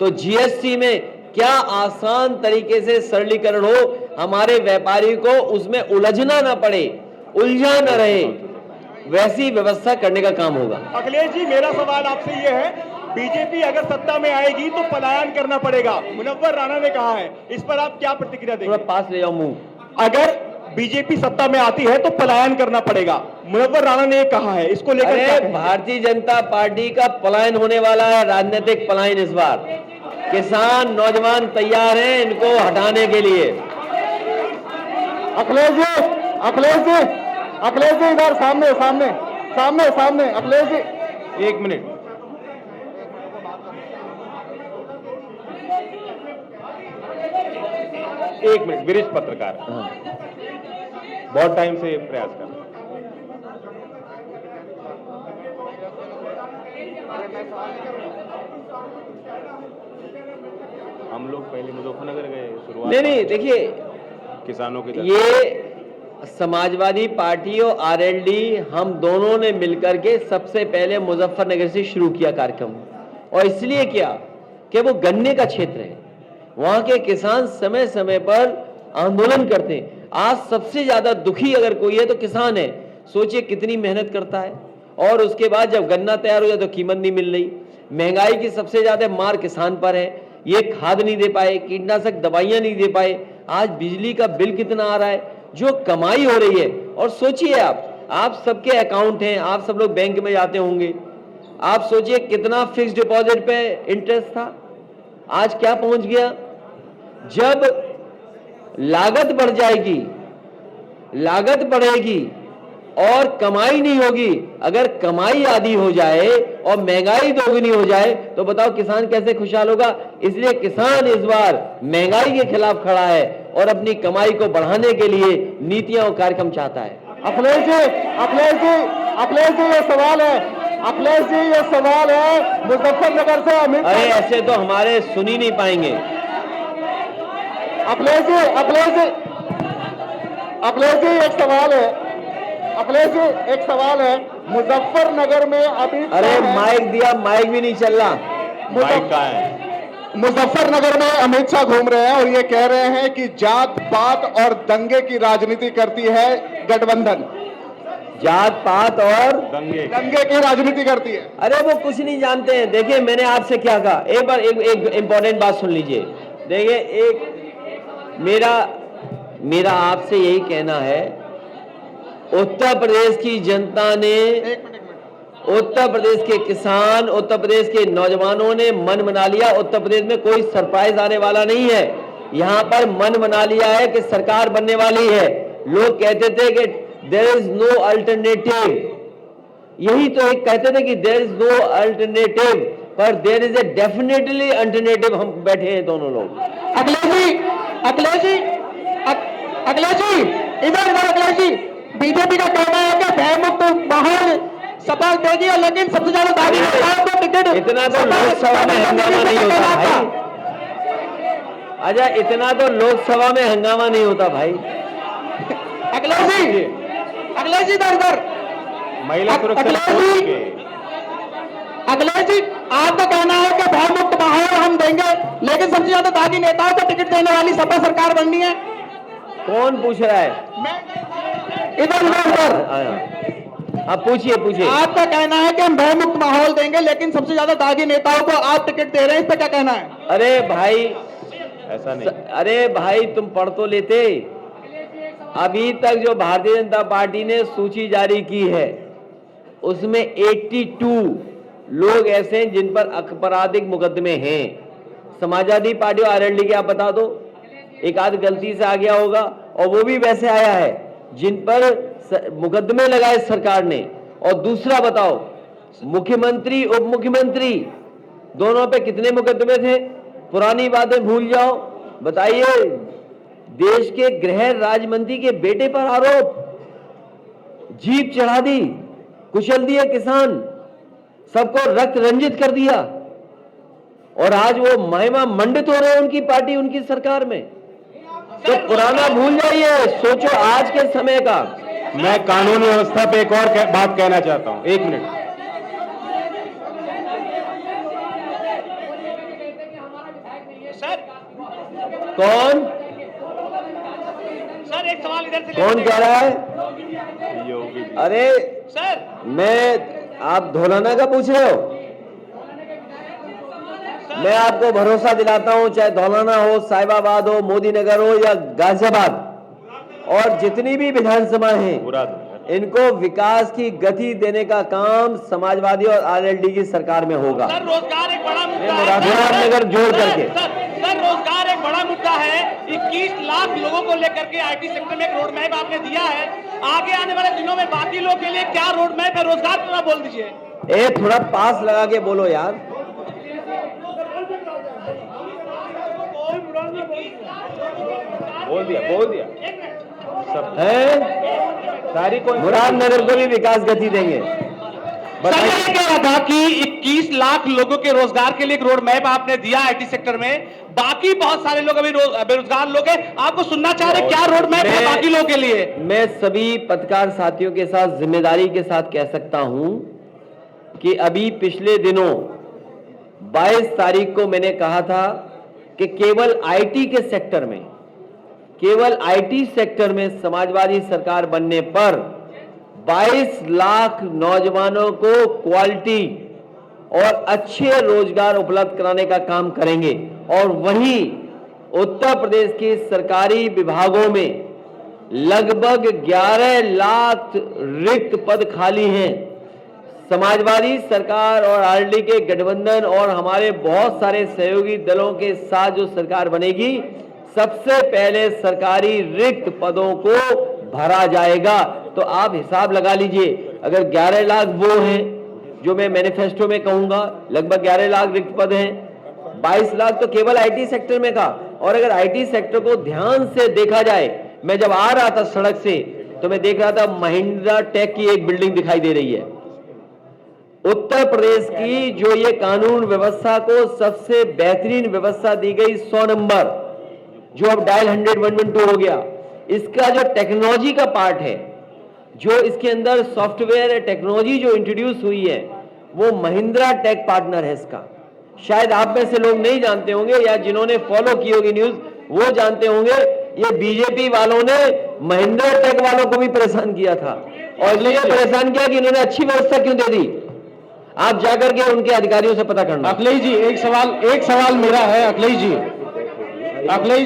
तो जीएसटी में क्या आसान तरीके से सरलीकरण हो, हमारे व्यापारी को उसमें उलझना ना पड़े, उलझा न रहे, वैसी व्यवस्था करने का काम होगा। अखिलेश जी, मेरा सवाल आपसे ये है, बीजेपी अगर सत्ता में आएगी तो पलायन करना पड़ेगा, मुनव्वर राणा ने कहा है, इस पर आप क्या प्रतिक्रिया देंगे? थोड़ा पास ले जाओ मुंह। अगर बीजेपी सत्ता में आती है तो पलायन करना पड़ेगा, मुनव्वर राणा ने कहा है, इसको लेकर क्या अरे कहेंगे? भारतीय जनता पार्टी का पलायन होने वाला है, राजनीतिक पलायन। इस बार किसान नौजवान तैयार हैं इनको हटाने के लिए। अखिलेश जी, इधर सामने, अखिलेश जी। एक मिनट, वरिष्ठ पत्रकार, बहुत टाइम से प्रयास कर रहे हैं। हम लोग पहले मुजफ्फरनगर गए, शुरुआत नहीं देखिए, किसानों की तरफ। ये समाजवादी पार्टी और आरएलडी हम दोनों ने मिलकर के सबसे पहले मुजफ्फरनगर से शुरू किया कार्यक्रम, और इसलिए किया कि वो गन्ने का क्षेत्र है, वहां के किसान समय समय पर आंदोलन करते हैं। आज सबसे ज्यादा दुखी अगर कोई है तो किसान है। सोचिए कितनी मेहनत करता है, और उसके बाद जब गन्ना तैयार हो जाए तो कीमत नहीं मिल रही। महंगाई की सबसे ज्यादा मार किसान पर है, ये खाद नहीं दे पाए, कीटनाशक दवाइयां नहीं दे पाए, आज बिजली का बिल कितना आ रहा है, जो कमाई हो रही है। और सोचिए आप सबके अकाउंट हैं, आप सब लोग बैंक में जाते होंगे, आप सोचिए कितना फिक्स डिपॉजिट पे इंटरेस्ट था, आज क्या पहुंच गया। जब लागत बढ़ जाएगी, लागत बढ़ेगी और कमाई नहीं होगी, अगर कमाई आधी हो जाए और महंगाई दोगुनी हो जाए तो बताओ किसान कैसे खुशहाल होगा। इसलिए किसान इस बार महंगाई के खिलाफ खड़ा है और अपनी कमाई को बढ़ाने के लिए नीतियां और कार्यक्रम चाहता है। अखिलेश जी, ये सवाल है मुजफ्फरनगर से अमित। अरे ऐसे तो हमारे सुन ही नहीं पाएंगे। अखिलेश जी, एक सवाल है, मुजफ्फरनगर में अभी, अरे माइक दिया, माइक भी नहीं चल रहा। माइक कहाँ है? मुजफ्फरनगर में अमित शाह घूम रहे हैं और ये कह रहे हैं कि जात पात और दंगे की राजनीति करती है गठबंधन, जात पात और दंगे की राजनीति करती है। अरे वो कुछ नहीं जानते हैं। देखिए मैंने आपसे क्या कहा, एक बार एक इंपॉर्टेंट बात सुन लीजिए। देखिए, एक मेरा मेरा आपसे यही कहना है, उत्तर प्रदेश की जनता ने, उत्तर प्रदेश के किसान, उत्तर प्रदेश के नौजवानों ने मन बना लिया। उत्तर प्रदेश में कोई सरप्राइज आने वाला नहीं है। यहाँ पर मन बना लिया है कि सरकार बनने वाली है। लोग कहते थे कि देयर इज नो अल्टरनेटिव, यही तो एक कहते थे कि देयर इज नो अल्टरनेटिव, पर there is a definitely alternative. हम बैठे हैं दोनों लोग। अखिलेश जी, अखिलेश जी, अखिलेश जी, इधर अखिलेश जी, बीजेपी का कहना है कि भयमुक्त माहौल सपा देगी, लेकिन सबसे ज्यादा दागी नेताओं को टिकट। इतना तो लोकसभा में हंगामा नहीं होता भाई। अच्छा, इतना तो लोकसभा में हंगामा नहीं होता भाई। अखिलेश जी, अखिलेश जी इधर, महिला सुरक्षा अखिलेश जी, अखिलेश जी, आपका कहना है कि भयमुक्त माहौल हम देंगे, लेकिन सबसे ज्यादा दागी नेताओं को टिकट देने वाली सपा सरकार बननी है। कौन पूछ रहा है? इधर आप पूछिए, पूछिए। आपका कहना है कि हम भयमुक्त माहौल देंगे, लेकिन सबसे ज्यादा दागी नेताओं को आप टिकट दे रहे हैं, इस पर क्या कहना है? अरे भाई, ऐसा नहीं। अरे भाई, तुम पढ़ तो लेते। अभी तक जो भारतीय जनता पार्टी ने सूची जारी की है, उसमें 82 लोग ऐसे हैं जिन पर आपराधिक मुकदमे हैं। समाजवादी पार्टी और आरएलडी के आप बता दो, एक आध गलती से आ गया होगा, और वो भी वैसे आया है जिन पर मुकदमे लगाए सरकार ने। और दूसरा बताओ, मुख्यमंत्री उप मुख्यमंत्री दोनों पे कितने मुकदमे थे? पुरानी बातें भूल जाओ, बताइए। देश के गृह राज्य मंत्री के बेटे पर आरोप, जीप चढ़ा दी, कुचल दिए किसान, सबको रक्त रंजित कर दिया, और आज वो महिमा मंडित हो रहे हैं उनकी पार्टी, उनकी सरकार में। तो पुराना भूल जाइए, सोचो आज के समय का। मैं कानून व्यवस्था पे एक और बात कहना चाहता हूं, 1 मिनट। कौन सर एक सवाल इधर से कौन कह रहा है? योगी जी। अरे सर, आप धौलाना का पूछ रहे हो? मैं आपको भरोसा दिलाता हूं, चाहे धौलाना हो, साहिबाबाद हो, मोदी नगर हो या गाजियाबाद, और जितनी भी विधानसभा हैं, इनको विकास की गति देने का काम समाजवादी और आरएलडी की सरकार में होगा। सर रोजगार एक बड़ा मुद्दा है। मुरादनगर जोड़ करके। सर रोजगार एक बड़ा मुद्दा है। 21 लाख लोगों को लेकर के आईटी सेक्टर में एक रोड मैप आपने दिया है। आगे आने वाले दिनों में बाकी लोगों के लिए क्या रोड मैप है? रोजगार पूरा बोल दीजिए। थोड़ा पास लगा के बोलो यार। बोल दिया सब है, सारी कोई मुरादनगर को भी विकास गति देंगे। सर ये कह रहा था कि 21 लाख लोगों के रोजगार के लिए एक रोड मैप आपने दिया आईटी सेक्टर में, बाकी बहुत सारे लोग अभी बेरोजगार लोग हैं। आपको सुनना चाह रहे क्या रोड मैप है बाकी लोगों के लिए? मैं सभी पत्रकार साथियों के साथ जिम्मेदारी के साथ कह सकता हूं कि अभी पिछले दिनों 22 तारीख को मैंने कहा था कि केवल आईटी के सेक्टर में, केवल आईटी सेक्टर में समाजवादी सरकार बनने पर 22 लाख नौजवानों को क्वालिटी और अच्छे रोजगार उपलब्ध कराने का काम करेंगे। और वहीं उत्तर प्रदेश के सरकारी विभागों में लगभग 11 लाख रिक्त पद खाली हैं। समाजवादी सरकार और आरएलडी के गठबंधन और हमारे बहुत सारे सहयोगी दलों के साथ जो सरकार बनेगी, सबसे पहले सरकारी रिक्त पदों को भरा जाएगा। तो आप हिसाब लगा लीजिए, अगर 11 लाख वो हैं जो मैं मैनिफेस्टो में कहूंगा, लगभग 11 लाख रिक्त पद हैं, 22 लाख तो केवल आईटी सेक्टर में का। और अगर आईटी सेक्टर को ध्यान से देखा जाए, मैं जब आ रहा था सड़क से तो मैं देख रहा था महिंद्रा टेक की एक बिल्डिंग दिखाई दे रही है। उत्तर प्रदेश की जो ये कानून व्यवस्था को सबसे बेहतरीन व्यवस्था दी गई 100 नंबर, जो अब डायल 100-112 हो गया, इसका जो टेक्नोलॉजी का पार्ट है, जो इसके अंदर सॉफ्टवेयर टेक्नोलॉजी जो इंट्रोड्यूस हुई है, वो महिंद्रा टेक पार्टनर है इसका। शायद आप में से लोग नहीं जानते होंगे, या जिन्होंने फॉलो की होगी न्यूज वो जानते होंगे। ये बीजेपी वालों ने महिंद्रा टेक वालों को भी परेशान किया था, और इसलिए परेशान किया कि इन्होंने अच्छी व्यवस्था क्यों दे दी। आप जाकर के उनके अधिकारियों से पता करना। अखिलेश जी, एक सवाल मेरा है। अखिलेश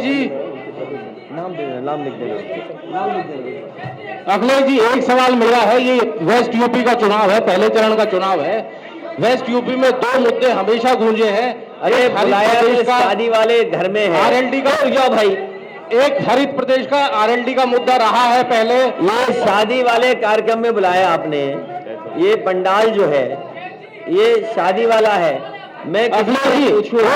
जी, नाम दे देना, नाम लिख देना, नाम लिख देना। अखिलेश जी एक सवाल मेरा है, ये वेस्ट यूपी का चुनाव है, पहले चरण का चुनाव है। वेस्ट यूपी में दो मुद्दे हमेशा गूंजे हैं। अरे एक हरित बुलाया प्रदेश तो का शादी वाले घर में है, आरएलडी का, रुक जाओ भाई, एक हरित प्रदेश का आरएलडी का मुद्दा रहा है पहले। ये शादी वाले कार्यक्रम में बुलाया आपने, ये पंडाल जो है ये शादी वाला है। मैं अखिलेश जी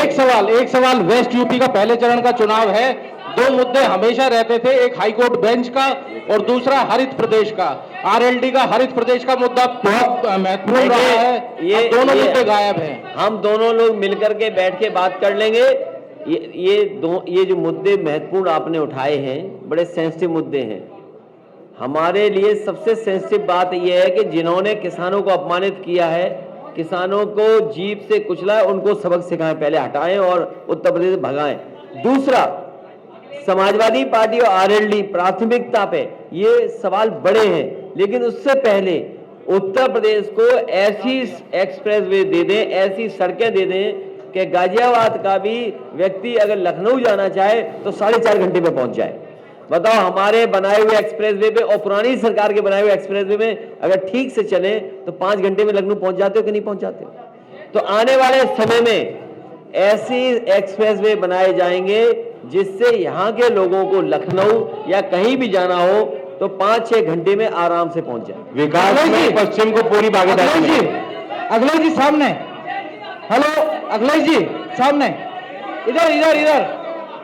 एक सवाल, वेस्ट यूपी का पहले चरण का चुनाव है, दो मुद्दे हमेशा रहते थे, एक हाईकोर्ट बेंच का और दूसरा हरित प्रदेश का। आरएलडी का हरित प्रदेश का मुद्दा बहुत महत्वपूर्ण रहा है, अब दोनों मुद्दे गायब हैं। हम दोनों लोग मिलकर के बैठ के बात कर लेंगे। ये जो मुद्दे महत्वपूर्ण आपने उठाए हैं, बड़े सेंसिटिव मुद्दे हैं। हमारे लिए सबसे सेंसिटिव बात यह है कि जिन्होंने किसानों को अपमानित किया है, किसानों को जीप से कुचला है, उनको सबक सिखाएं, पहले हटाएं और उत्तर प्रदेश से भगाएं। दूसरा, समाजवादी पार्टी और आरएलडी प्राथमिकता पे ये सवाल बड़े हैं, लेकिन उससे पहले उत्तर प्रदेश को ऐसी एक्सप्रेसवे दे दें, ऐसी सड़कें दे दें कि गाजियाबाद का भी व्यक्ति अगर लखनऊ जाना चाहे तो 4.5 घंटे में पहुंच जाए। बताओ, हमारे बनाए हुए एक्सप्रेसवे पे और पुरानी सरकार के बनाए हुए एक्सप्रेसवे में अगर ठीक से चले तो 5 घंटे में लखनऊ पहुंच जाते हो कि नहीं पहुंच जाते हो? तो आने वाले समय में ऐसी एक्सप्रेसवे बनाए जाएंगे जिससे यहाँ के लोगों को लखनऊ या कहीं भी जाना हो तो 5-6 घंटे में आराम से पहुंच जाए। विकास में पश्चिम को पूरी भागीदारी मिलेगी। अखिलेश जी सामने, हेलो अखिलेश जी सामने, इधर इधर इधर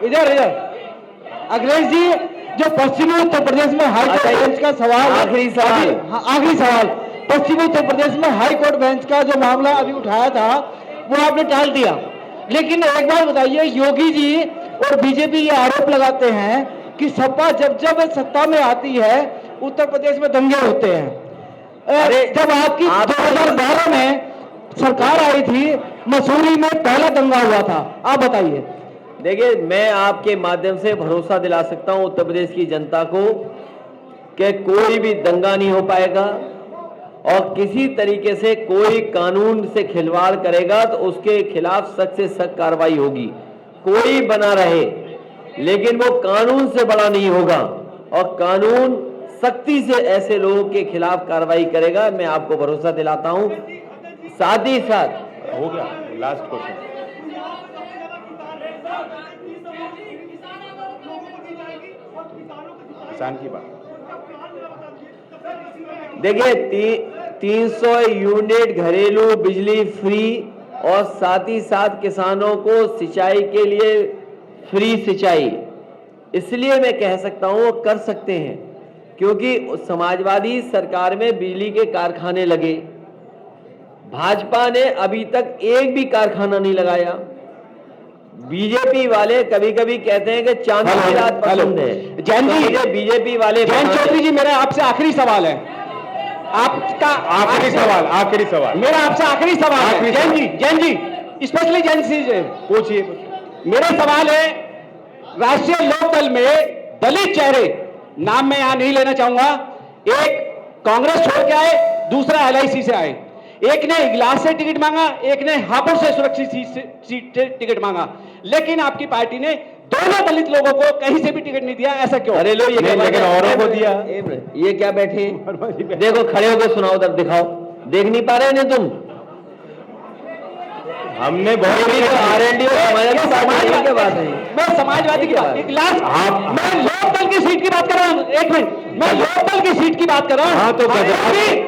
इधर इधर। अखिलेश जी, जो पश्चिमी उत्तर प्रदेश में हाईकोर्ट बेंच का सवाल, आखिरी सवाल, आखिरी सवाल, पश्चिमी उत्तर प्रदेश में हाईकोर्ट बेंच का जो मामला अभी उठाया था वो आपने टाल दिया। लेकिन एक बात बताइए, योगी जी और बीजेपी ये आरोप लगाते हैं कि सपा जब जब सत्ता में आती है उत्तर प्रदेश में दंगे होते हैं। अरे जब आपकी 2012 में सरकार आई थी, मसूरी में पहला दंगा हुआ था, आप बताइए। देखिए, मैं आपके माध्यम से भरोसा दिला सकता हूं उत्तर प्रदेश की जनता को कि कोई भी दंगा नहीं हो पाएगा और किसी तरीके से कोई कानून से खिलवाड़ करेगा तो उसके खिलाफ सख्त से सख्त कार्रवाई होगी। कोई बना रहे, लेकिन वो कानून से बड़ा नहीं होगा और कानून सख्ती से ऐसे लोगों के खिलाफ कार्रवाई करेगा, मैं आपको भरोसा दिलाता हूं। साथ ही साथ हो गया लास्ट क्वेश्चन। किसान की बात देखिए, 300 यूनिट घरेलू बिजली फ्री और साथ ही साथ किसानों को सिंचाई के लिए फ्री सिंचाई, इसलिए मैं कह सकता हूं वो कर सकते हैं क्योंकि समाजवादी सरकार में बिजली के कारखाने लगे। भाजपा ने अभी तक एक भी कारखाना नहीं लगाया। बीजेपी वाले कभी कभी कहते हैं कि चांद की रात पसंद है। जैन जी, तो बीजेपी वाले जैन चौधरी जी, मेरा आपसे आखिरी सवाल है, आपका आखिरी सवाल मेरा आपसे आखिरी सवाल है। जैन जी स्पेशली जैन जी पूछिए। मेरा सवाल है, राष्ट्रीय लोकदल में दलित चेहरे, नाम मैं यहां नहीं लेना चाहूंगा, एक कांग्रेस छोड़ के आए, दूसरा LIC से आए, एक ने इगलास से टिकट मांगा, एक ने हापुड़ से सुरक्षित सीट से टिकट मांगा, लेकिन आपकी पार्टी ने दोनों दलित लोगों को कहीं से भी टिकट नहीं दिया, ऐसा क्यों? अरे लो, ये क्या लेकिन औरों को दिया। ये क्या बैठे, देखो खड़े होकर सुनाओ, उधर दिखाओ, देख नहीं पा रहे ना तुम? हमने बहुत आरएलडी और समाजवादी की बात है। मैं समाजवादी की बात, इगलास, मैं लोकदल की सीट की बात कर रहा हूं, एक मिनट, मैं लोकदल की सीट की बात कर रहा हूं। हाँ, तो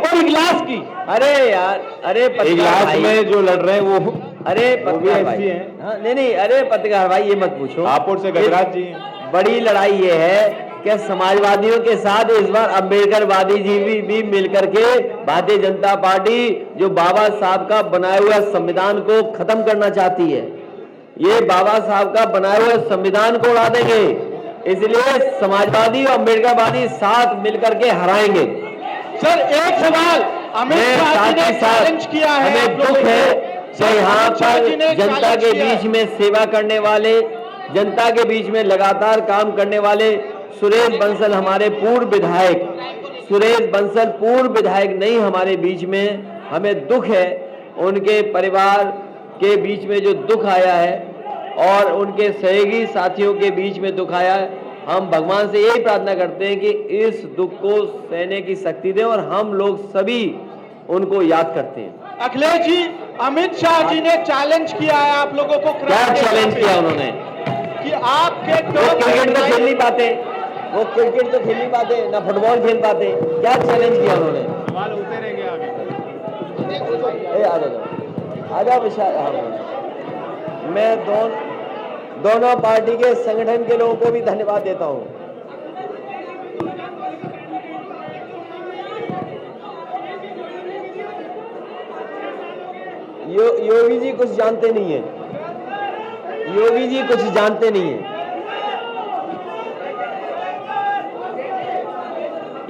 और इगलास की। अरे यार, अरे इगलास में जो लड़ रहे हैं वो अरे पत्रकार भाई, हाँ, नहीं, अरे पत्रकार भाई, ये मत पूछो। हापुड़ से गजराज जी हैं। बड़ी लड़ाई ये है कि समाजवादियों के साथ इस बार अम्बेडकरवादी जी भी मिलकर के भारतीय जनता पार्टी जो बाबा साहब का बनाया हुआ संविधान को खत्म करना चाहती है, ये बाबा साहब का बनाया हुआ संविधान को उड़ा देंगे, इसलिए समाजवादी और अम्बेडकरवादी साथ मिलकर के हराएंगे। सर एक सवाल, अमित शाह जी ने चैलेंज किया है, हमें दुख है कि यहाँ पर जनता के बीच में सेवा करने वाले, जनता के बीच में लगातार काम करने वाले सुरेश बंसल, हमारे पूर्व विधायक सुरेश बंसल पूर्व विधायक नहीं हमारे बीच में, हमें दुख है उनके परिवार के बीच में जो दुख आया है और उनके सहयोगी साथियों के बीच में दुख आया है। हम भगवान से यही प्रार्थना करते हैं कि इस दुख को सहने की शक्ति दे और हम लोग सभी उनको याद करते हैं। अखिलेश जी, अमित शाह जी ने चैलेंज किया है आप लोगों को क्या चैलेंज किया उन्होंने? कि आपके वो क्रिकेट तो खेल नहीं पाते, वो क्रिकेट तो खेल नहीं पाते, ना फुटबॉल खेल पाते, क्या चैलेंज किया उन्होंने? सवाल होते रहेंगे आगे। आ जाओ आजा विशाल। मैं दोनों पार्टी के संगठन के लोगों को भी धन्यवाद देता हूं। योगी जी कुछ जानते नहीं है, योगी जी कुछ जानते नहीं है।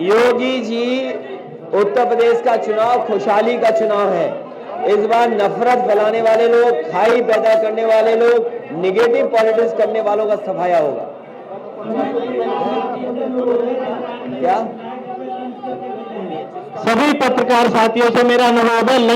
योगी जी उत्तर प्रदेश का चुनाव खुशहाली का चुनाव है। इस बार नफरत फैलाने वाले लोग, खाई पैदा करने वाले लोग, निगेटिव पॉलिटिक्स करने वालों का सफाया होगा। क्या सभी पत्रकार साथियों से मेरा अनुरोध है